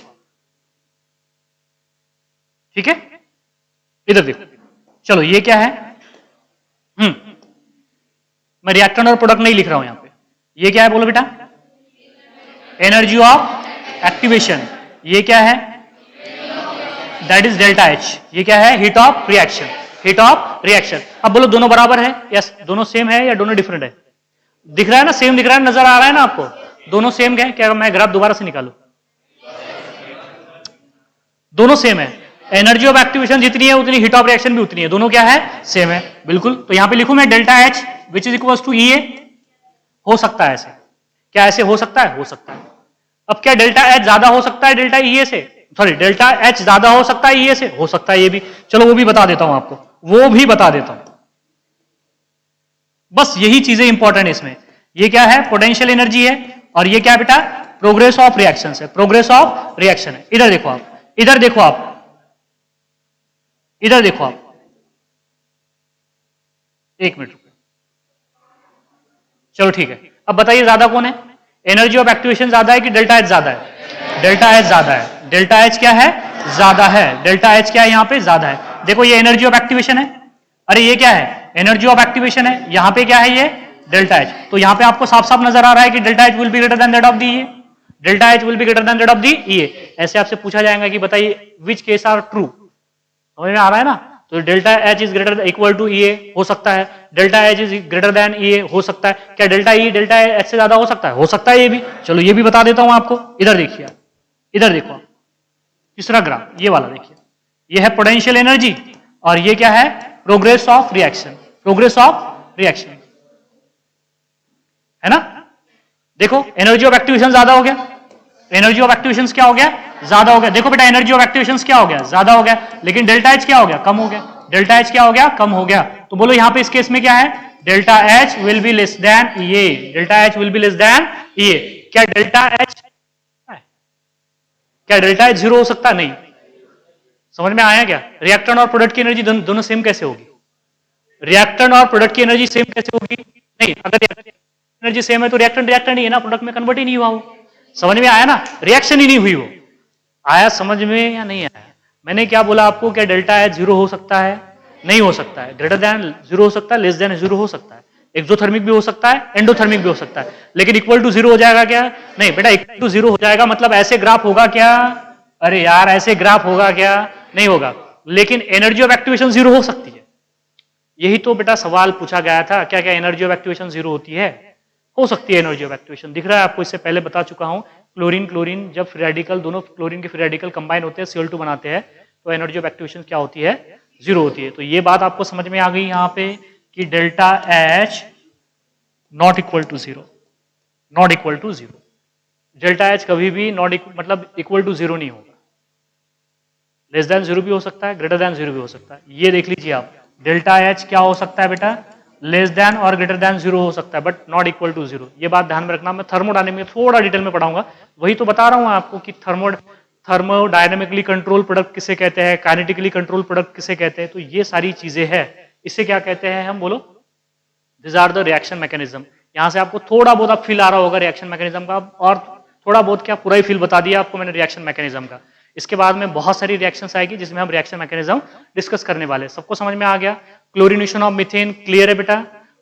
A: ठीक है, इधर देखो। चलो ये क्या है, मैं रिएक्टेंट और प्रोडक्ट नहीं लिख रहा हूं यहां पे। ये क्या है बोलो बेटा, एनर्जी ऑफ एक्टिवेशन। ये क्या है, दैट इज डेल्टा एच। ये क्या है, heat of reaction, heat of reaction. अब बोलो दोनों बराबर है? यस, दोनों सेम है या दोनों डिफरेंट है? दिख रहा है ना, सेम दिख रहा है, नजर आ रहा है ना आपको, दोनों सेम है। क्या मैं ग्राफ दोबारा से निकालू, दोनों सेम है। एनर्जी ऑफ एक्टिवेशन जितनी है उतनी हीट ऑफ रिएक्शन भी उतनी है, दोनों क्या है, सेम है, बिल्कुल। तो यहां पे लिखूं मैं delta H which is equal to E A. हो सकता है ऐसे, क्या ऐसे हो सकता है? हो सकता है। अब क्या डेल्टा एच ज्यादा हो सकता है डेल्टा ई ए से, सॉरी डेल्टा एच ज्यादा हो सकता है ई ए से? हो सकता है ये भी। चलो वो भी बता देता हूं आपको, वो भी बता देता हूं। बस यही चीजें इंपॉर्टेंट है इसमें। ये क्या है, पोटेंशियल एनर्जी है, और ये क्या बेटा, प्रोग्रेस ऑफ रिएक्शन है, प्रोग्रेस ऑफ रिएक्शन है। इधर देखो आप, इधर देखो आप, इधर देखो आप, एक मिनट रुको, चलो ठीक है। अब बताइए ज्यादा कौन है, एनर्जी ऑफ एक्टिवेशन ज्यादा है कि डेल्टा एच ज्यादा है? डेल्टा एच ज्यादा है। डेल्टा एच क्या है, ज्यादा है। डेल्टा एच क्या है यहां पे, ज्यादा है। देखो ये एनर्जी ऑफ एक्टिवेशन है, अरे ये क्या है, एनर्जी ऑफ एक्टिवेशन है। यहां पे क्या है, ये डेल्टा एच। तो यहां पे आपको साफ साफ नजर आ रहा है कि delta H will be greater than that of the E, delta H will be greater than that of the E. ऐसे आपसे पूछा जाएगा कि बताइए विच केस आर ट्रू, समझ में आ रहा है ना? तो delta H is greater equal to E A हो सकता है, delta H is greater than E A हो सकता है। क्या डेल्टा ई डेल्टा एच से ज्यादा हो सकता है? हो सकता है ये भी। चलो ये भी बता देता हूं आपको। इधर देखिए, इधर देखो, तीसरा ग्राफ ये वाला देखिए, ये है पोटेंशियल एनर्जी, और ये क्या है, progress of reaction, progress of reaction, है ना? देखो एनर्जी ऑफ एक्टिवेशन ज्यादा हो गया, एनर्जी ऑफ एक्टिवेशन क्या हो गया, ज्यादा हो गया। देखो बेटा एनर्जी ऑफ एक्टिवेशन क्या हो गया, ज्यादा हो गया, लेकिन डेल्टा एच क्या हो गया, कम हो गया। डेल्टा एच क्या हो गया, कम हो गया। तो बोलो यहां पे इस केस में क्या है, delta H will be less than E A, delta H will be less than E A. क्या डेल्टा एच, क्या डेल्टा एच 0 हो सकता है? नहीं। समझ में आया क्या? रिएक्टेंट और प्रोडक्ट की एनर्जी दोनों सेम कैसे होगी? रिएक्टेंट और प्रोडक्ट की एनर्जी सेम कैसे होगी? नहीं, अगर एनर्जी सेम है तो रिएक्टेंट रिएक्टेंट ही है ना, प्रोडक्ट में कन्वर्ट ही नहीं हुआ वो। समझ में आया ना, रिएक्शन ही नहीं हुई वो। आया समझ में या नहीं आया? मैंने क्या बोला आपको, क्या डेल्टा एच 0 हो सकता है? नहीं हो सकता है। ग्रेटर देन 0 हो सकता है, लेस देन 0 हो सकता है, एक्सोथर्मिक भी हो सकता है, एंडोथर्मिक भी हो सकता है, लेकिन इक्वल टू 0 हो जाएगा क्या? नहीं बेटा, इक्वल टू 0 हो जाएगा मतलब ऐसे ग्राफ होगा क्या? अरे यार ऐसे ग्राफ होगा क्या? नहीं होगा। लेकिन एनर्जी ऑफ एक्टिवेशन 0 हो सकती है। यही तो बेटा सवाल पूछा गया था, क्या क्या एनर्जी ऑफ एक्टिवेशन 0 होती है? हो सकती है एनर्जी ऑफ एक्टिवेशन। दिख रहा है आपको, इससे पहले बता चुका हूं, क्लोरीन क्लोरीन जब फ्री रेडिकल, दोनों क्लोरीन के फ्री रेडिकल कंबाइन होते हैं, Cl2 बनाते हैं, तो एनर्जी ऑफ एक्टिवेशन क्या होती है? 0 होती है। तो ये बात आपको समझ में आ गई यहां पे कि delta H not equal to 0, not equal to 0। Delta H कभी भी नॉट मतलब इक्वल टू 0 नहीं होगा। लेस देन 0 भी हो सकता है, ग्रेटर देन 0 भी हो सकता है। ये देख लीजिए आप, डेल्टा एच क्या हो सकता है बेटा? लेस देन और ग्रेटर देन 0 हो सकता है, बट नॉट इक्वल टू 0। ये बात ध्यान में रखना। मैं थर्मोडायनेमिक्स में थोड़ा डिटेल में पढ़ाऊंगा, वही तो बता रहा हूं आपको कि थर्मोडायनेमिकली कंट्रोल प्रोडक्ट किसे कहते हैं, काइनेटिकली कंट्रोल प्रोडक्ट किसे कहते हैं, तो ये सारी चीजें हैं, इसे क्या कहते हैं हम, बोलो, this are the reaction mechanism. यहां से आपको थोड़ा बहुत अब फील आ रहा होगा रिएक्शन मैकेनिज्म का, और थोड़ा बहुत क्या पूरा ही फील बता दिया आपको मैंने रिएक्शन मैकेनिज्म का। इसके बाद में बहुत सारी रिएक्शंस आएगी जिसमें हम रिएक्शन मैकेनिज्म डिस्कस करने वाले। सबको समझ में आ गया? क्लोरीनेशन ऑफ मीथेन क्लियर है बेटा?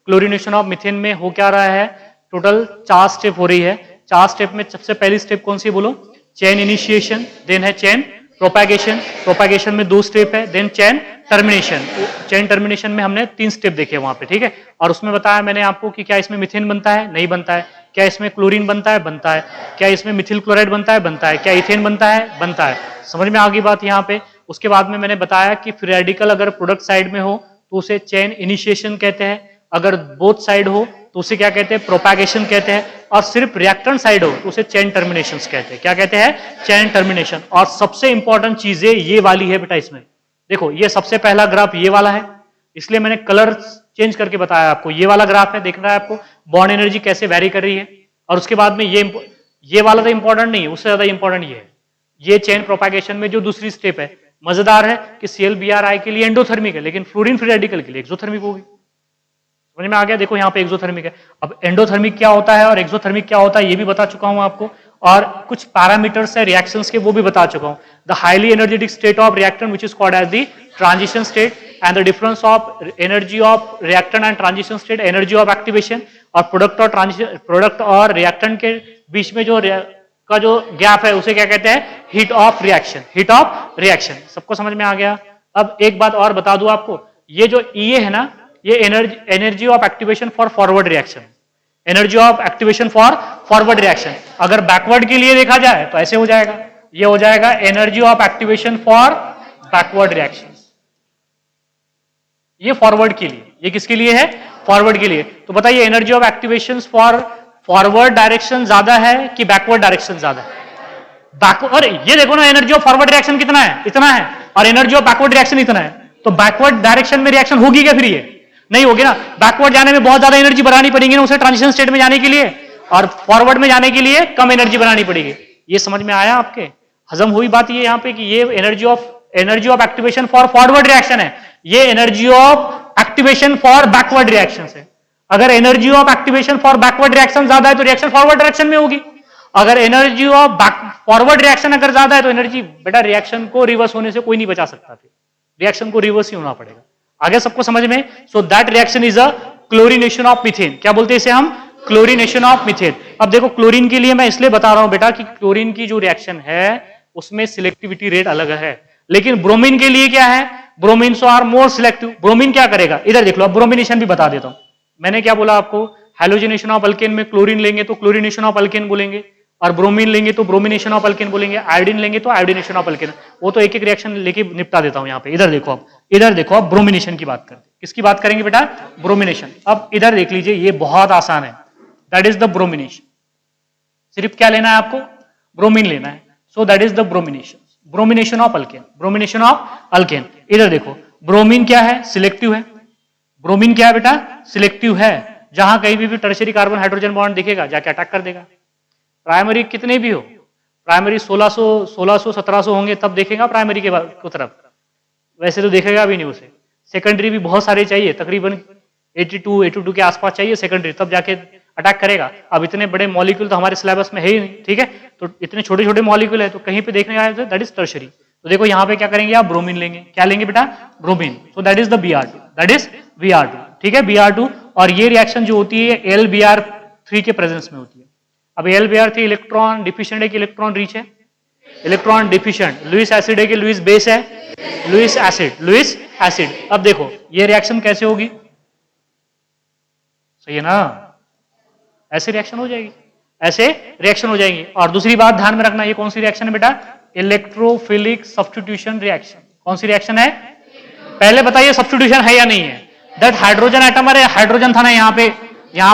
A: क्लोरीनेशन ऑफ मीथेन में हो क्या रहा है, टोटल 4 स्टेप हो रही है। 4 स्टेप में सबसे पहली स्टेप कौन सी है बोलो? चेन इनिशिएशन, देन है चेन प्रोपैगेशन, प्रोपैगेशन में 2 स्टेप है, then chain termination. Chain termination में हमने 3 स्टेप देखे वहां पे, ठीक है। और उसमें बताया मैंने आपको कि क्या इसमें मीथेन बनता है, नहीं बनता है, क्या इसमें क्लोरीन बनता है, बनता है, क्या इसमें मिथिल क्लोराइड बनता है, बनता है, क्या इथेन बनता है, बनता है। समझ में आ गई बात यहाँ पे? उसके बाद में मैंने बताया कि फ्री रेडिकल अगर प्रोडक्ट साइड में हो तो उसे चेन इनिशिएशन कहते हैं, अगर बोथ साइड हो तो उसे क्या कहते हैं, प्रोपैगेशन कहते हैं, और सिर्फ रिएक्टेंट साइड हो तो उसे चेन टर्मिनेशन कहते हैं। क्या कहते हैं? Chain termination. और सबसे इंपॉर्टेंट चीजें ये वाली है बेटा इसमें, देखो ये सबसे पहला ग्राफ ये वाला है, इसलिए मैंने कलर चेंज करके बताया आपको। ये वाला ग्राफ है, देखना है आपको बॉन्ड एनर्जी कैसे वैरी कर रही है। और उसके बाद में ये वाला तो इंपॉर्टेंट नहीं है, उससे ज्यादा इंपॉर्टेंट ये है, ये चेन प्रोपैगेशन में जो दूसरी स्टेप है। मजेदार है कि ClBr के लिए एंडोथर्मिक है, लेकिन फ्लोरीन फ्री रेडिकल के लिए एक्सोथर्मिक होगी। समझ में आ गया? देखो यहाँ पे एक्सोथर्मिक है। अब एंडोथर्मिक क्या होता है और एक्सोथर्मिक क्या होता है ये भी बता चुका हूं आपको, और कुछ पैरामीटर्स है रिएक्शंस के वो भी बता चुका हूं। The highly energetic state of reactant which is called as the transition state, and the difference of energy of reactant and transition state, energy of activation, और प्रोडक्ट और रिएक्टेंट के बीच में जो गैप है उसे क्या कहते हैं, heat of reaction, heat of reaction. सबको समझ में आ गया? अब एक बात और बता दूं आपको, ये जो E है ना, ये energy of activation for forward reaction, energy of activation for forward reaction. अगर बैकवर्ड के लिए देखा जाए तो ऐसे हो जाएगा, ये हो जाएगा energy of activation for backward reaction. ये फॉरवर्ड के लिए, ये किसके लिए है? फॉरवर्ड के लिए। तो बताइए energy of activation for forward direction ज्यादा है कि बैकवर्ड डायरेक्शन ज्यादा है? और ये देखो ना, एनर्जी ऑफ फॉरवर्ड रिएक्शन कितना है, इतना है, और एनर्जी ऑफ बैकवर्ड रिएक्शन इतना है। तो बैकवर्ड डायरेक्शन में रिएक्शन होगी क्या? फिर ये नहीं होगी ना। बैकवर्ड जाने में बहुत ज्यादा एनर्जी बनानी पड़ेगी ना उसे ट्रांजिशन स्टेट में जाने के लिए, और फॉरवर्ड में जाने के लिए कम एनर्जी बनानी पड़ेगी। ये समझ में आया आपके? हजम हुई बात ये यहाँ पे कि ये energy of activation for forward reaction है, ये energy of activation for backward reaction है। अगर energy of activation for backward reaction ज्यादा है तो रिएक्शन फॉरवर्ड डायरेक्शन में होगी। अगर एनर्जी ऑफ फॉरवर्ड रिएक्शन अगर ज्यादा है तो एनर्जी, बेटा रिएक्शन को रिवर्स होने से कोई नहीं बचा सकता, फिर रिएक्शन को रिवर्स ही होना पड़ेगा। आगे सबको समझ में? So that reaction is a chlorination of methane. क्या बोलते हैं इसे हम? Chlorination of methane. अब देखो क्लोरीन के लिए मैं इसलिए बता रहा हूं बेटा कि क्लोरीन की जो रिएक्शन है उसमें सिलेक्टिविटी रेट अलग है, लेकिन ब्रोमीन के लिए क्या है, bromine are more selective. Bromine क्या करेगा, इधर देख लो, अब ब्रोमिनेशन भी बता देता हूं। मैंने क्या बोला आपको, हैलोजिनेशन ऑफ अल्केन में क्लोरीन लेंगे तो क्लोरीनेशन ऑफ अल्केन बोलेंगे, और ब्रोमीन लेंगे तो ब्रोमिनेशन ऑफ अल्केन बोलेंगे, आयोडीन लेंगे तो आयोडिनेशन ऑफ अल्केन। वो तो एक एक रिएक्शन लेके निपटा देता हूं यहाँ पे। इधर देखो, अब इधर देखो, अब ब्रोमिनेशन की बात करते हैं। किसकी बात करेंगे बेटा? ब्रोमिनेशन। अब इधर देख लीजिए, ये बहुत आसान है, दैट इज द ब्रोमिनेशन। सिर्फ क्या लेना है आपको? ब्रोमीन लेना है। So that is the bromination, bromination of alkane, bromination of alkane. इधर देखो, ब्रोमीन क्या है? सिलेक्टिव है। ब्रोमीन क्या है बेटा? सिलेक्टिव है। जहां कहीं भी टर्शियरी कार्बन हाइड्रोजन बॉन्ड दिखेगा जाके अटैक कर देगा। प्राइमरी कितने भी हो, प्राइमरी 1600 1700 होंगे तब देखेगा प्राइमरी के तरफ, वैसे तो देखेगा भी नहीं उसे। सेकेंडरी भी बहुत सारे चाहिए, तकरीबन 82 के आसपास चाहिए सेकेंडरी, तब जाके अटैक करेगा। अब इतने बड़े मॉलिक्यूल तो हमारे सिलेबस में है ही नहीं, ठीक है, तो इतने छोटे छोटे मॉलिक्यूल है तो कहीं पे देखने आए दैट इज टर्शियरी। तो देखो यहाँ पे क्या करेंगे आप? ब्रोमीन लेंगे। क्या लेंगे बेटा? Bromine. So that is the Br2, that is Br2, ठीक है, Br2। और ये रिएक्शन जो होती है LBr3 के प्रेजेंस में होती है। अब LBr3 इलेक्ट्रॉन डिफिशिएंट है कि इलेक्ट्रॉन रिच है? Electron deficient. लुईस एसिड है कि लुईस बेस है? Lewis acid. अब देखो ये रिएक्शन कैसे होगी, सही है ना? ऐसे रिएक्शन हो जाएगी, ऐसे रिएक्शन हो जाएगी। और दूसरी बात ध्यान में रखना, ये कौन सी रिएक्शन है बेटा? Electrophilic substitution reaction. कौन सी रिएक्शन है? पहले बताइए सब्स्टिट्यूशन है या नहीं है? दैट हाइड्रोजन एटम, अरे हाइड्रोजन था ना यहाँ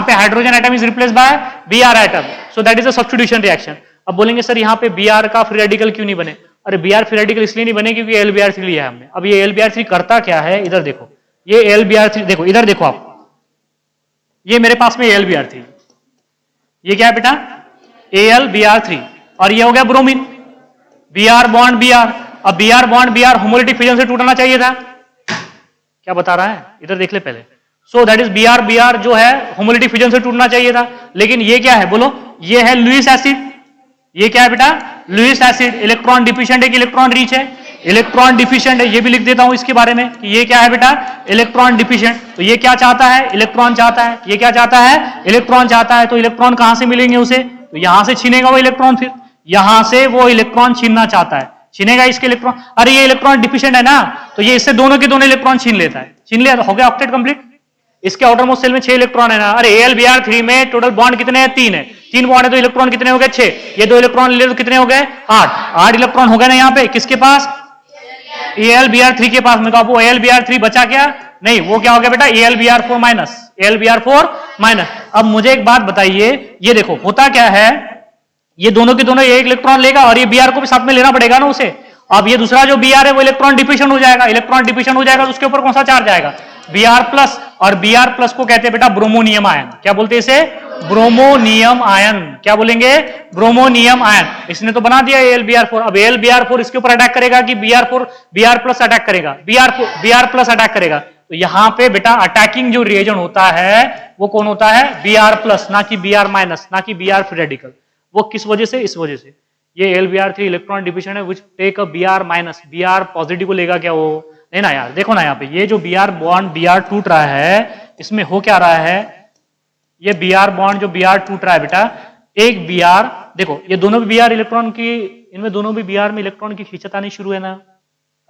A: पे hydrogen atom is replace by Br atom, so that is a substitution reaction. अब बोलेंगे सर यहाँ पे Br का फ्री रेडिकल क्यों नहीं बने? अरे Br फ्री रेडिकल इसलिए नहीं बने क्योंकि LBr3 लिया है हमने। अब ये LBr3 करता क्या है, इधर देखो, ये LBr3 देखो, इधर देखो आप, ये मेरे पास में LBr3, ये क्या है बेटा? AlBr3, और ये हो गया ब्रोमीन। Br बॉन्ड Br, अब Br bond Br homolytic fission से टूटना चाहिए था। क्या बता रहा है, इधर देख ले पहले। सो दैट इज Br जो है होमोलिटिक फिजन से टूटना चाहिए था, लेकिन ये क्या है बोलो, ये है लुईस एसिड। ये क्या है बेटा, लुईस एसिड। इलेक्ट्रॉन डिफिशिएंट है कि इलेक्ट्रॉन रिच है, इलेक्ट्रॉन डिफिशिएंट है। ये भी लिख देता हूं इसके बारे में कि ये क्या है बेटा, इलेक्ट्रॉन डिफिशिएंट। तो ये क्या चाहता है, इलेक्ट्रॉन चाहता है। ये क्या चाहता है, इलेक्ट्रॉन चाहता है। तो इलेक्ट्रॉन कहां से मिलेंगे उसे, तो यहां से छीनेगा वो इलेक्ट्रॉन, फिर यहां से वो इलेक्ट्रॉन छीनना चाहता है, छीनेगा इसके इलेक्ट्रॉन। अरे ये इलेक्ट्रॉन डिफिशिएंट है ना, तो ये इससे दोनों के दोनों इलेक्ट्रॉन छीन लेता है। छीन लिया, हो गया ऑक्टेट कंप्लीट। इसके आउटर मोस्ट शेल में 6 इलेक्ट्रॉन है ना। अरे AlBr3 में टोटल बॉन्ड कितने हैं, 3 है। 3 बॉन्ड है तो इलेक्ट्रॉन कितने हो गए, 6। ये 2 इलेक्ट्रॉन ले तो कितने हो गए, 8 इलेक्ट्रॉन हो गए ना यहाँ पे। किसके पास, AlBr3 के पास में। वो AlBr3 बचा क्या, नहीं, वो क्या हो गया बेटा, AlBr4 माइनस, AlBr4 माइनस। अब मुझे एक बात बताइए, ये देखो होता क्या है, ये दोनों के दोनों एक इलेक्ट्रॉन लेगा और ये Br को भी साथ में लेना पड़ेगा ना उसे। अब ये दूसरा जो Br है वो इलेक्ट्रॉन डिफिशिएंट हो जाएगा। इलेक्ट्रॉन डिफिशिएंट हो जाएगा तो उसके ऊपर कौन सा चार्ज आएगा, Br प्लस। और Br प्लस को कहते हैं बेटा ब्रोमोनियम आयन। क्या बोलते हैं इसे, ब्रोमोनियम आयन। क्या बोलेंगे, ब्रोमोनियम आयन। इसने तो बना दिया AlBr4। अब AlBr4 इसके ऊपर अटैक करेगा कि Br प्लस अटैक करेगा, Br प्लस अटैक करेगा। तो यहां पे बेटा अटैकिंग जो रिएजेंट होता है वो कौन होता है, Br प्लस, ना कि Br माइनस, ना कि Br फ्री रेडिकल। वो किस वजह से, इस वजह से ये AlBr3 इलेक्ट्रॉन डिफिशिएंट है, which take a Br minus. Br positive को लेगा क्या, वो नहीं ना यार। देखो ना यहाँ पे ये जो Br बॉन्ड Br टूट रहा है, इसमें हो क्या रहा है, ये Br बॉन्ड जो Br टूट रहा है बेटा, एक Br देखो, ये दोनों भी Br इलेक्ट्रॉन की, इनमें दोनों भी Br में इलेक्ट्रॉन की खींचत आनी शुरू है ना।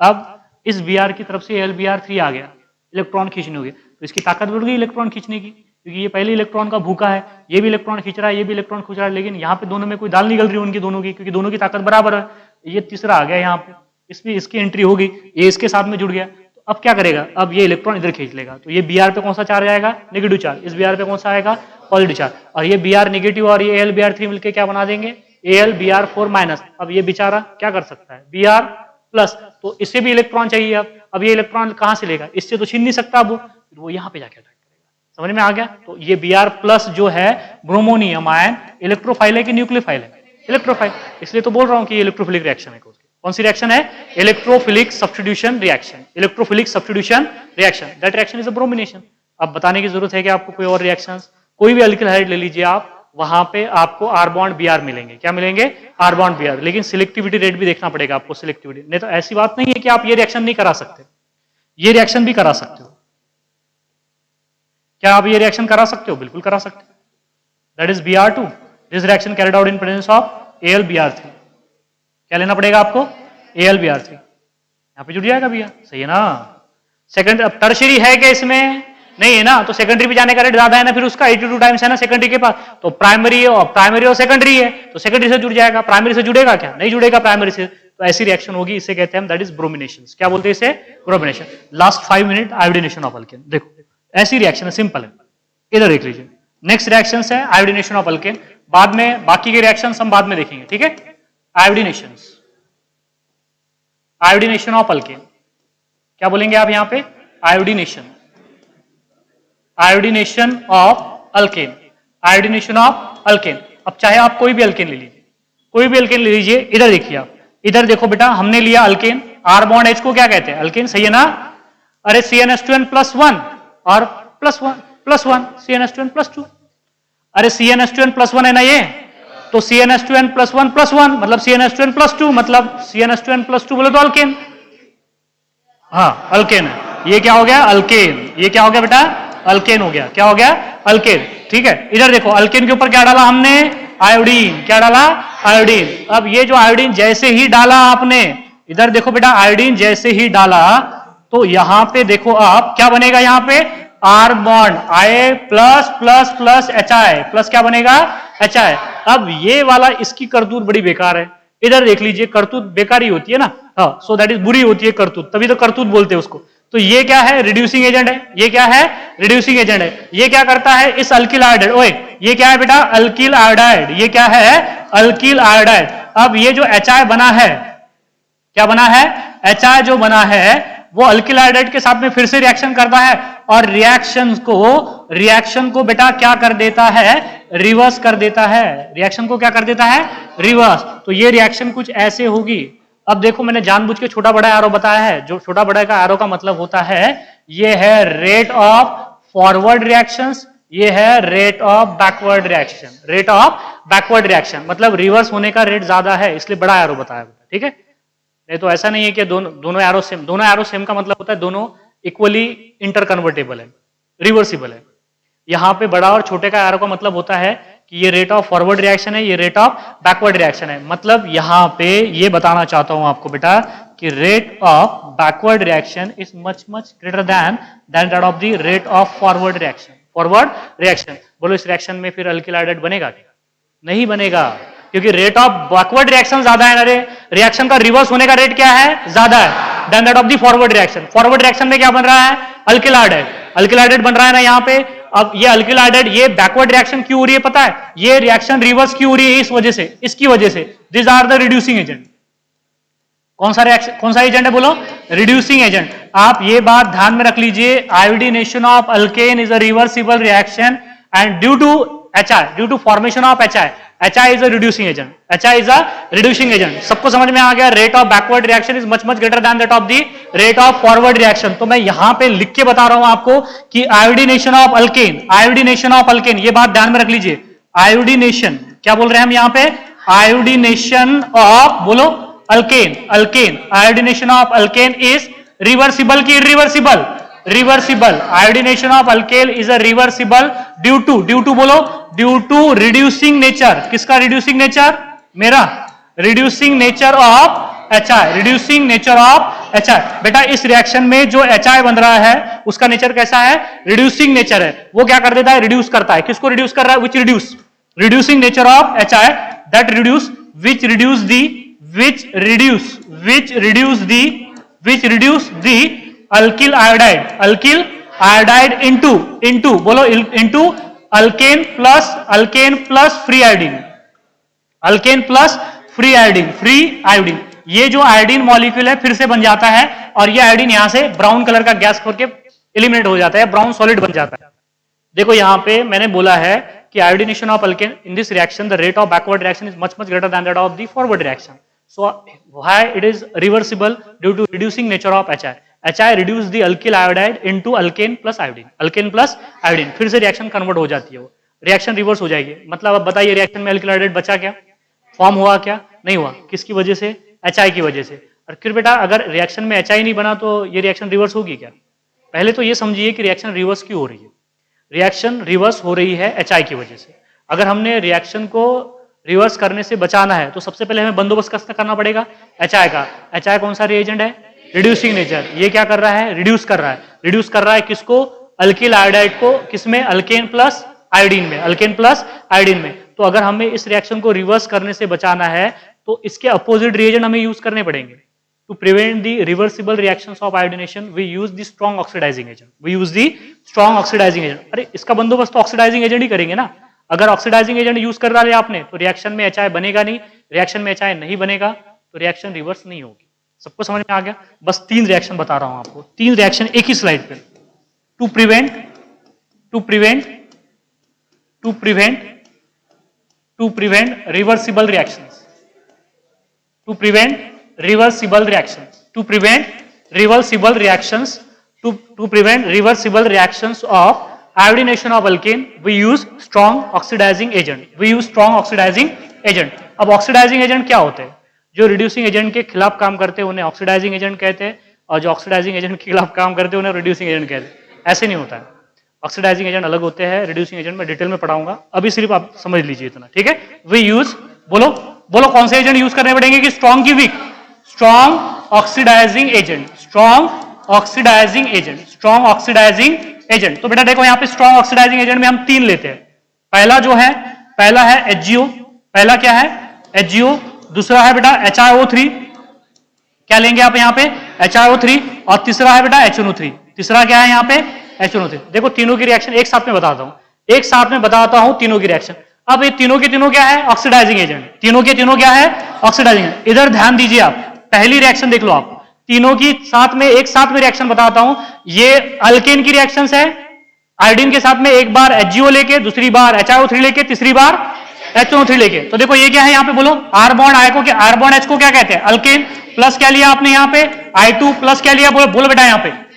A: अब इस Br की तरफ से AlBr3 आ गया, इलेक्ट्रॉन खींचने हो गए, तो इसकी ताकत बढ़ गई इलेक्ट्रॉन खींचने की, क्योंकि ये पहले इलेक्ट्रॉन का भूखा है। ये भी इलेक्ट्रॉन खींच रहा है, ये भी इलेक्ट्रॉन खींच रहा है, लेकिन यहाँ पे दोनों में कोई दाल निकल रही है उनकी दोनों की, क्योंकि दोनों की ताकत बराबर है। ये तीसरा आ गया यहाँ पे, इसमें इसकी एंट्री होगी, ये इसके साथ में जुड़ गया। तो अब क्या करेगा, अब ये इलेक्ट्रॉन इधर खींच लेगा। तो ये Br पे कौन सा चार्ज आएगा, नेगेटिव चार्ज। इस Br पे कौन सा आएगा, पॉजिटिव चार्ज। और ये Br नेगेटिव और ये AlBr3 मिलकर क्या बना देंगे, AlBr4 माइनस। अब ये बेचारा क्या कर सकता है, Br प्लस, तो इससे भी इलेक्ट्रॉन चाहिए। अब ये इलेक्ट्रॉन कहां से लेगा, इससे तो छीन नहीं सकता। अब वो यहाँ पे जाके अटैक करेगा। समझ में आ गया। तो ये Br प्लस जो है ब्रोमोनियम आयन, इलेक्ट्रोफाइल है कि न्यूक्लियोफाइल है, इलेक्ट्रोफाइल। इसलिए तो बोल रहा हूं कि ये इलेक्ट्रोफिलिक रिएक्शन है। कौन सी रिएक्शन है, electrophilic substitution reaction, electrophilic substitution reaction. That reaction is a bromination. अब बताने की जरूरत है कि आपको कोई और रिएक्शंस, कोई भी अल्किल हाइड्राइड ले लीजिए आप, वहां पे आपको R बॉन्ड Br मिलेंगे। क्या मिलेंगे, R बॉन्ड Br। लेकिन सिलेक्टिविटी रेट भी देखना पड़ेगा आपको, सिलेक्टिविटी। नहीं तो ऐसी बात नहीं है कि आप ये रिएक्शन नहीं करा सकते, ये रिएक्शन भी करा सकते हो। क्या आप ये रिएक्शन करा सकते हो, बिल्कुल करा सकते हो। That is Br2, this reaction carried out in presence of AlBr3। क्या लेना पड़ेगा आपको, AlBr3। यहां पे जुड़ जाएगा Br, सही है ना। सेकंड, अब टर्शियरी है क्या इसमें, नहीं है ना, तो सेकेंडरी पे जाने का रेट ज्यादा है ना, फिर उसका 82 टाइम्स है ना सेकेंडरी के पास। तो प्राइमरी और सेकेंडरी है, तो सेकेंडरी से जुड़ जाएगा। प्राइमरी से जुड़ेगा क्या, नहीं जुड़ेगा प्राइमरी से। तो ऐसी रिएक्शन होगी, इसे कहते हैं दैट इज ब्रोमिनेशन। क्या बोलते हैं इसे, bromination. Last 5 minute iodination of alkane. देखो ऐसी रिएक्शन है, सिंपल है, इधर देख लीजिए। नेक्स्ट रिएक्शन है आयोडीनेशन ऑफ अल्केन। बाद में बाकी के रिएक्शन हम बाद में देखेंगे, ठीक है। Iodination, iodination of alkane. क्या बोलेंगे आप यहां पे, iodination, iodination of alkane, iodination of alkane. अब चाहे आप कोई भी अल्केन ले लीजिए, कोई भी अल्केन ले लीजिए। इधर देखिए आप, इधर देखो बेटा, हमने लिया अल्केन, R बॉन्ड H को क्या कहते हैं, अल्केन, सही है ना। अरे CnH2n प्लस 1 और प्लस 1 CnH2n प्लस 2। अरे CnH2n प्लस 1 है ना ये, तो CnH2n प्लस 1 मतलब CnH2n प्लस 2, मतलब CnH2n प्लस 2 बोले तो अल्केन। हाँ अल्केन है। ये क्या हो गया, अल्केन। ये क्या हो गया बेटा, अल्केन हो गया। क्या हो गया, अल्केन, ठीक है। इधर देखो, अल्केन के ऊपर क्या डाला हमने, आयोडीन। क्या डाला, आयोडीन। अब ये जो आयोडीन जैसे ही डाला आपने, इधर देखो बेटा, आयोडीन जैसे ही डाला तो यहां पे देखो आप क्या बनेगा, यहां पे R bond I plus plus plus HI plus क्या बनेगा, HI। अब ये वाला इसकी करतूत बड़ी बेकार है। इधर देख लीजिए, करतूत बेकार ही होती है ना, हाँ, सो दैट इज बुरी होती है करतूत, तभी तो करतूत बोलते हैं उसको। तो ये क्या है, रिड्यूसिंग एजेंट है। ये क्या है, रिड्यूसिंग एजेंट है। ये क्या करता है, इस अल्किल आयोडाइड, ओए ये क्या है बेटा, अल्किल आयोडाइड। ये क्या है, अल्किल आयोडाइड। अब ये जो HI बना है, क्या बना है, HI जो बना है, वो अल्किल हाइड्राइड के साथ में फिर से रिएक्शन करता है और रिएक्शन को बेटा क्या कर देता है, रिवर्स कर देता है। रिएक्शन को क्या कर देता है, रिवर्स। तो ये रिएक्शन कुछ ऐसे होगी। अब देखो मैंने जानबूझ के छोटा बड़ा एरो बताया है। जो छोटा बड़ा का एरो का मतलब होता है ये है रेट ऑफ फॉरवर्ड रिएक्शंस, ये है rate of backward reaction. Rate of backward reaction मतलब रिवर्स होने का रेट ज्यादा है, इसलिए बड़ा एरो बताया। ठीक है, नहीं तो ऐसा नहीं है कि दोनों एरो सेम। दोनों एरो सेम का मतलब होता है दोनों इक्वली इंटरकन्वर्टेबल है, रिवर्सिबल है। यहां पे बड़ा और छोटे का एरो का मतलब होता है कि ये रेट ऑफ फॉरवर्ड रिएक्शन है, ये रेट ऑफ बैकवर्ड रिएक्शन है। मतलब यहां पे ये बताना चाहता हूं आपको बेटा कि rate of backward reaction is much greater than that of the rate of forward reaction. Forward reaction, बोलो इस रिएक्शन में फिर अल्किल हाइड्राइड बनेगा क्या? नहीं बनेगा, क्योंकि रेट ऑफ बैकवर्ड रिएक्शन ज्यादा है ना रे। रिएक्शन का रिवर्स होने का रेट क्या है, ज्यादा है than that of the forward reaction. Forward reaction में क्या बन रहा है, अल्किल हाइड्राइड। अल्किल हाइड्राइड बन रहा है ना यहाँ पे। अब ये अल्किल हाइड्राइड ये बैकवर्ड रिएक्शन क्यों हो रही है पता है? ये रिएक्शन रिवर्स क्यों हो रही है? इस वजह से, इसकी वजह से। This are the reducing agent. कौन सा रिएक्शन, कौन सा एजेंट है बोलो? Reducing agent. आप ये बात ध्यान में रख लीजिए, iodination of alkane is a reversible reaction and due to HI, due to formation of HI is a reducing agent. HI is a reducing agent. सबको समझ में आ गया? Rate of backward reaction is much greater than that of the rate of forward reaction. तो मैं यहां पे लिख के बता रहा हूं आपको कि iodination of alkane, iodination of alkane, ये बात ध्यान में रख लीजिए। आयोडीनेशन क्या बोल रहे हैं हम यहां पे? आयोडीनेशन ऑफ, बोलो alkane, alkane, iodination of alkane is reversible की irreversible? Reversible. Iodination of alkane is a reversible due to बोलो, ड्यू टू रिड्यूसिंग नेचर। किसका रिड्यूसिंग नेचर? मेरा। Reducing nature of HI, reducing nature of HI। बेटा इस रिएक्शन में जो HI बन रहा है उसका नेचर कैसा है? रिड्यूसिंग नेचर है। वो क्या कर देता है? रिड्यूस करता है। किसको रिड्यूस कर रहा है? Which reduce, reducing nature of HI that reduce, which reduce the alkyl iodide, alkyl iodide into बोलो into alkane plus free iodine, alkane plus free iodine. ये जो आयोडीन मॉलिक्यूल है फिर से बन जाता है और ये आयोडीन यहां से ब्राउन कलर का गैस करके एलिमिनेट हो जाता है, ब्राउन सॉलिड बन जाता है। देखो यहां पे मैंने बोला है कि iodination of alkane in this reaction the rate of backward reaction is much greater than that of the forward reaction. So why it is reversible? Due to reducing nature of HI. HI reduce the alkyl iodide into alkane plus iodine. Alkane plus iodine. फिर से रिएक्शन कन्वर्ट हो जाती है, वो रिएक्शन रिवर्स हो जाएगी। मतलब अब बताइए रिएक्शन में अल्किल आयोडाइड बचा क्या? फॉर्म हुआ क्या? नहीं हुआ। किसकी वजह से? HI की वजह से। और फिर बेटा अगर रिएक्शन में HI नहीं बना तो ये रिएक्शन रिवर्स होगी क्या? पहले तो ये समझिए कि रिएक्शन रिवर्स क्यों हो रही है। रिएक्शन रिवर्स हो रही है HI की वजह से। अगर हमने रिएक्शन को रिवर्स करने से बचाना है तो सबसे पहले हमें बंदोबस्त कैसे करना पड़ेगा? HI का। HI कौन सा रिएजेंट है? Reducing nature. ये क्या कर रहा है? रिड्यूस कर रहा है। रिड्यूस कर रहा है किसको? अल्किल आयोडाइड को। किसमें? अल्केन प्लस आयोडीन में, अल्केन प्लस आयोडीन में। तो अगर हमें इस रिएक्शन को रिवर्स करने से बचाना है तो इसके अपोजिट रिएजेंट हमें यूज करने पड़ेंगे। To prevent the reversible reactions of iodination we use the strong oxidising agent, we use the strong oxidising agent. अरे इसका बंदोबस्त तो ऑक्सीडाइजिंग एजेंट ही करेंगे ना। अगर ऑक्सीडाइजिंग एजेंट यूज कर डाले आपने तो रिएक्शन में HI बनेगा नहीं, रिएक्शन में HI नहीं बनेगा तो रिएक्शन रिवर्स नहीं होगी। सबको समझ में आ गया? बस 3 रिएक्शन बता रहा हूं आपको, 3 रिएक्शन एक ही स्लाइड पे। To prevent reversible reactions, to prevent reversible reactions of iodination of alkane we use strong oxidising agent. अब ऑक्सीडाइजिंग एजेंट क्या होते हैं? जो रिड्यूसिंग एजेंट के खिलाफ काम करते हैं उन्हें ऑक्सीडाइजिंग एजेंट कहते हैं, और जो ऑक्सीडाइजिंग एजेंट के खिलाफ काम करते हैं उन्हें रिड्यूसिंग एजेंट कहते हैं। ऐसे नहीं होता है। ऑक्सीडाइजिंग एजेंट अलग होते हैं, रिड्यूसिंग एजेंट में डिटेल में पढ़ाऊंगा, अभी सिर्फ आप समझ लीजिए इतना, ठीक है? वी यूज, बोलो कौन से एजेंट यूज करने पड़ेंगे कि स्ट्रॉन्ग की वीक? Strong oxidising agent. तो बेटा देखो यहां पे स्ट्रॉन्ग ऑक्सीडाइजिंग एजेंट में हम 3 लेते हैं। पहला है HgO, पहला क्या है? HgO। दूसरा है बेटा HiO3, क्या लेंगे आप यहां पे? HiO3। और तीसरा है बेटा HNO3। तीसरा क्या है यहां पे? HNO3। देखो तीनों की रिएक्शन एक साथ में बताता हूं, तीनों की रिएक्शन। अब ये तीनों के तीनों क्या है? Oxidising agent. तीनों के तीनों क्या है? ऑक्सीडाइजिंग। इधर ध्यान दीजिए आप, पहली रिएक्शन देख लो आप। तीनों की साथ में एक साथ में रिएक्शन बताता हूं। ये अल्केन की रिएक्शंस है, आयोडीन के साथ में एक बार HgO लेके, दूसरी बार HiO3 लेके, तीसरी बार HNO3 लेके। तो देखो ये क्या है, यहां पे बोलो R बॉन्ड I को क्या, R बॉन्ड H को क्या कहते हैं, अल्केन। प्लस क्या लिया आपने यहाँ पे I2, प्लस क्या लिया, बोलो बेटा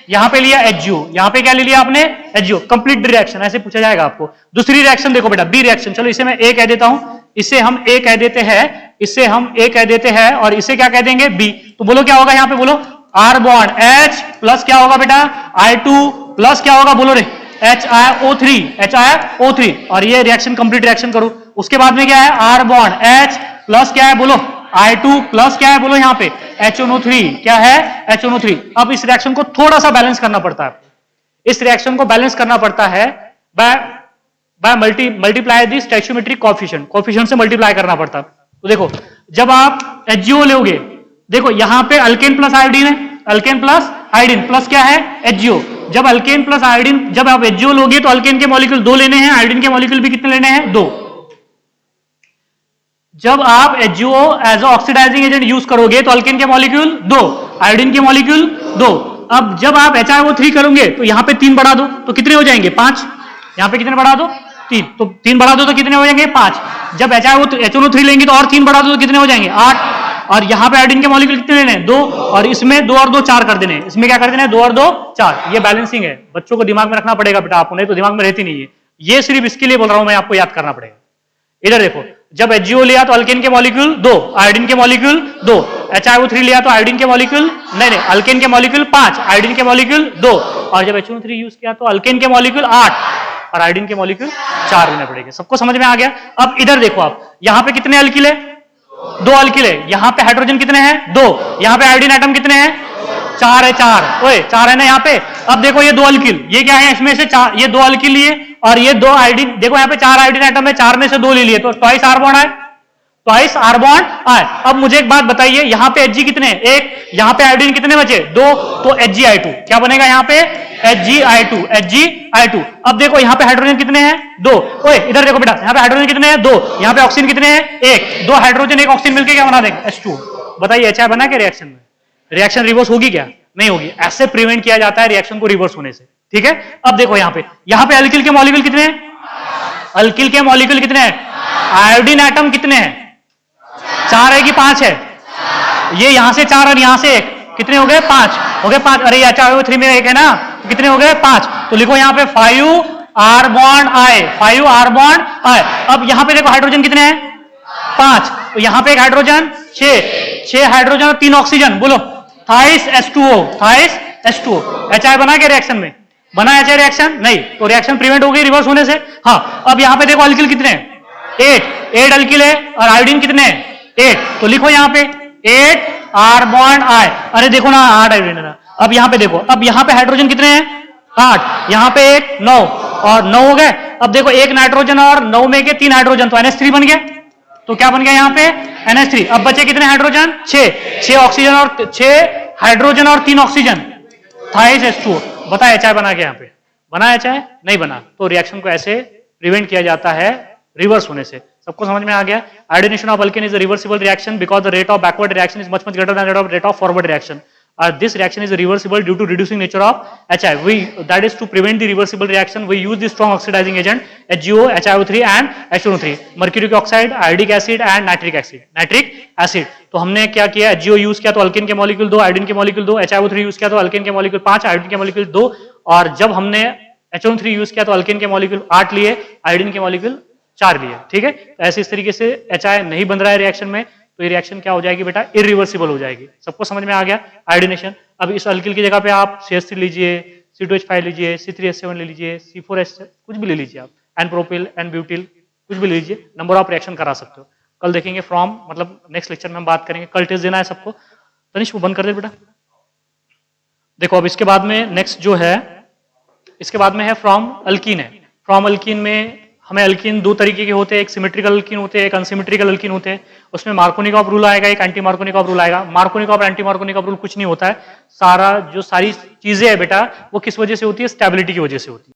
A: यहाँ पे लिया HgO, यहाँ पे क्या ले लिया आपने HgO। कंप्लीट रिएक्शन ऐसे पूछा जाएगा आपको। दूसरी रिएक्शन देखो बेटा, बी रिएक्शन, चलो इसे मैं A कह देता हूं, इसे हम A कह देते हैं, इसे हम A कह देते हैं और इसे क्या कह देंगे B। तो बोलो क्या होगा यहाँ पे, बोलो R बॉन्ड H प्लस क्या होगा बेटा I2 प्लस क्या होगा, बोलो रे HiO3 और ये रिएक्शन कंप्लीट रिएक्शन करो। उसके बाद में क्या है, R बॉन्ड H प्लस क्या है, बोलो I2 प्लस क्या है, बोलो यहाँ पे HNO3, क्या है HNO3। अब इस रिएक्शन को थोड़ा सा बैलेंस करना पड़ता है, इस रिएक्शन को बैलेंस करना पड़ता है बाय मल्टीप्लाई दी स्टोइचियोमेट्रिक कोएफिशिएंट से मल्टीप्लाई करना पड़ता है। तो देखो जब आप HgO लोगे, देखो यहां पे अल्केन प्लस आयोडीन है, अल्केन प्लस आयोडीन प्लस क्या है HgO। जब अल्केन प्लस आयोडीन, जब आप HgO लोगे तो अल्केन के मॉलिक्यूल 2 लेने हैं, आयोडीन के मॉलिक्यूल भी कितने लेने हैं, 2। जब आप HgO as oxidising agent use करोगे तो अल्केन के मॉलिक्यूल 2, आयोडीन के मॉलिक्यूल 2। अब जब आप HiO3 करोगे तो यहां पे 3 बढ़ा दो तो कितने हो जाएंगे, 5। यहां पे कितने बढ़ा दो, 3, तो 3 बढ़ा दो तो कितने हो जाएंगे, 5। जब HNO3 लेंगे तो और 3 बढ़ा दो तो कितने हो जाएंगे, 8। और यहां पे आयोडीन के मॉलिक्यूल कितने लेने हैं, 2, और इसमें 2 और 2 4 कर देने, इसमें क्या कर देना है, 2 और 2 4। ये बैलेंसिंग है, बच्चों को दिमाग में रखना पड़ेगा बेटा, आपको नहीं तो दिमाग में रहती नहीं है। ये सिर्फ इसके लिए बोल रहा हूं मैं, आपको याद करना पड़ेगा। इधर देखो, जब HgO लिया तो अल्केन के मॉलिक्यूल 2, आयोडीन के मॉलिक्यूल 2, HiO3 लिया तो आयोडीन के मॉलिक्यूल नहीं, अल्केन के मॉलिक्यूल 5, आयोडीन के मॉलिक्यूल 2, और जब HNO3 यूज किया तो अल्केन के मॉलिक्यूल 8 और आयोडीन के मॉलिक्यूल 4 लेने पड़ेंगे। सबको समझ में आ गया। अब इधर देखो आप, यहां पे कितने अल्किल है, 2 अल्किल है, यहां पे हाइड्रोजन कितने हैं, 2, यहां पे आयोडीन एटम कितने हैं, 4 है, 4 ओए 4 है ना यहाँ पे। अब देखो ये 2 अल्किल, ये क्या है, इसमें से 4, ये 2 अल्किल लिए और ये 2 आयोडीन, देखो यहाँ पे 4 आयोडीन एटम है, 4 में से 2 ले लिए तो ट्वाइस R बॉन्ड आए, ट्वाइस R बॉन्ड आए। अब मुझे एक बात बताइए, यहाँ पे Hg कितने हैं, 1, यहाँ पे आयोडीन कितने बचे, 2, तो Hgi2 क्या बनेगा यहाँ पे, Hgi2। अब देखो यहाँ पे हाइड्रोजन कितने हैं, 2, ओए इधर देखो बेटा, यहाँ पे हाइड्रोजन कितने हैं, 2, यहाँ पे ऑक्सीजन कितने हैं, 1, 2 हाइड्रोजन 1 ऑक्सीजन मिलकर क्या बना देंगे, H2। बताइए HI बना क्या रिएक्शन में, रिएक्शन रिवर्स होगी क्या, नहीं होगी। ऐसे प्रिवेंट किया जाता है रिएक्शन को रिवर्स होने से, ठीक है। अब देखो यहाँ पे अल्किल के मॉलिक्यूल कितने हैं, अल्किल के मॉलिक्यूल कितने हैं, आयोडीन एटम कितने हैं, 4 है कि 5 है, ये यहां से 4 और यहां से 1, कितने हो गए, 5 हो गए, 5। अरे HiO3 में 1 है ना, तो कितने हो गए, 5। तो लिखो यहाँ पे 5 R bond I, 5 R bond I। अब यहाँ पे देखो हाइड्रोजन कितने हैं, 5, तो यहाँ पे एक हाइड्रोजन 6 हाइड्रोजन और 3 ऑक्सीजन, बोलो थाइस H2O। HI बना के रिएक्शन में, बना HI रिएक्शन नहीं, तो रिएक्शन प्रिवेंट हो गई रिवर्स होने से। हाँ, अब यहाँ पे देखो अल्किल कितने हैं, 8 अल्किल है और आयोडीन कितने हैं, 8, तो लिखो यहाँ पे 8 R बॉन्ड I। अरे देखो ना 8 आयोडीन है। अब यहाँ पे देखो, अब यहाँ पे हाइड्रोजन कितने हैं, 8, यहाँ पे 1 9 और 9 हो गए। अब देखो 1 नाइट्रोजन और 9 में के 3 हाइड्रोजन, तो NH3 बन गया। तो क्या बन गया यहाँ पे, NH3। अब बचे कितने हाइड्रोजन, 6 ऑक्सीजन और 6 हाइड्रोजन और 3 ऑक्सीजन, थाइस H2O। बता HI बना के, यहाँ पे बना HI नहीं बना। तो रिएक्शन को ऐसे प्रिवेंट किया जाता है रिवर्स होने से। सबको समझ में आ गया। Iodination of alkane is a reversible reaction because the rate of backward reaction is much greater then rate of forward reaction. This reaction is reversible due to reducing nature of HI. That is to prevent the reversible reaction, we use the strong oxidizing agent HgO, HiO3 and HNO3, mercuric oxide, iodic acid and nitric acid. तो हमने क्या किया, HgO यूज किया तो अल्केन के मॉलिक्यूल 2, आयोडीन के मॉलिक्यूल 2, HiO3 यूज किया तो अल्केन के मॉलिक्यूल 5, आयोडीन के मॉलिक्यूल 2, और जब हमने HNO3 यूज किया तो अल्केन के मॉलिक्यूल 8 लिए, आयोडीन के मॉलिक्यूल 4 लिए. ठीक है, तो ऐसे इस तरीके से HI नहीं बन रहा है रिएक्शन में, तो ये रिएक्शन क्या हो जाएगी बेटा, इरिवर्सिबल हो जाएगी. सबको समझ में आ गया आयोडीनेशन. अब इस अल्किल की जगह पे आप CH3 लीजिए, C2H5 लीजिए, C3H7 ले लीजिए, C4H कुछ भी ले लीजिए आप, एन प्रोपिल, एन ब्यूटिल कुछ भी ले लीजिए, नंबर ऑफ रिएक्शन करा सकते हो. कल देखेंगे फ्रॉम, मतलब नेक्स्ट लेक्चर में हम बात करेंगे. कल टेस्ट देना है सबको. तनिष वो बंद कर दे बेटा. देखो अब इसके बाद में नेक्स्ट जो है, इसके बाद में है फ्रॉम अल्कीन है. फ्रॉम अल्कीन में हमें अल्कीन 2 तरीके के होते हैं, एक सिमेट्रिकल अल्कीन होते हैं, एक अनसिमेट्रिकल अल्कीन होते हैं. उसमें मार्कोनिकॉफ रूल आएगा, एक एंटी मार्कोनिकॉफ रूल आएगा. मार्कोनिकॉफ और एंटी मार्कोनिकॉफ रूल कुछ नहीं होता है. सारी चीजें है बेटा वो किस वजह से होती है, स्टेबिलिटी की वजह से होती है.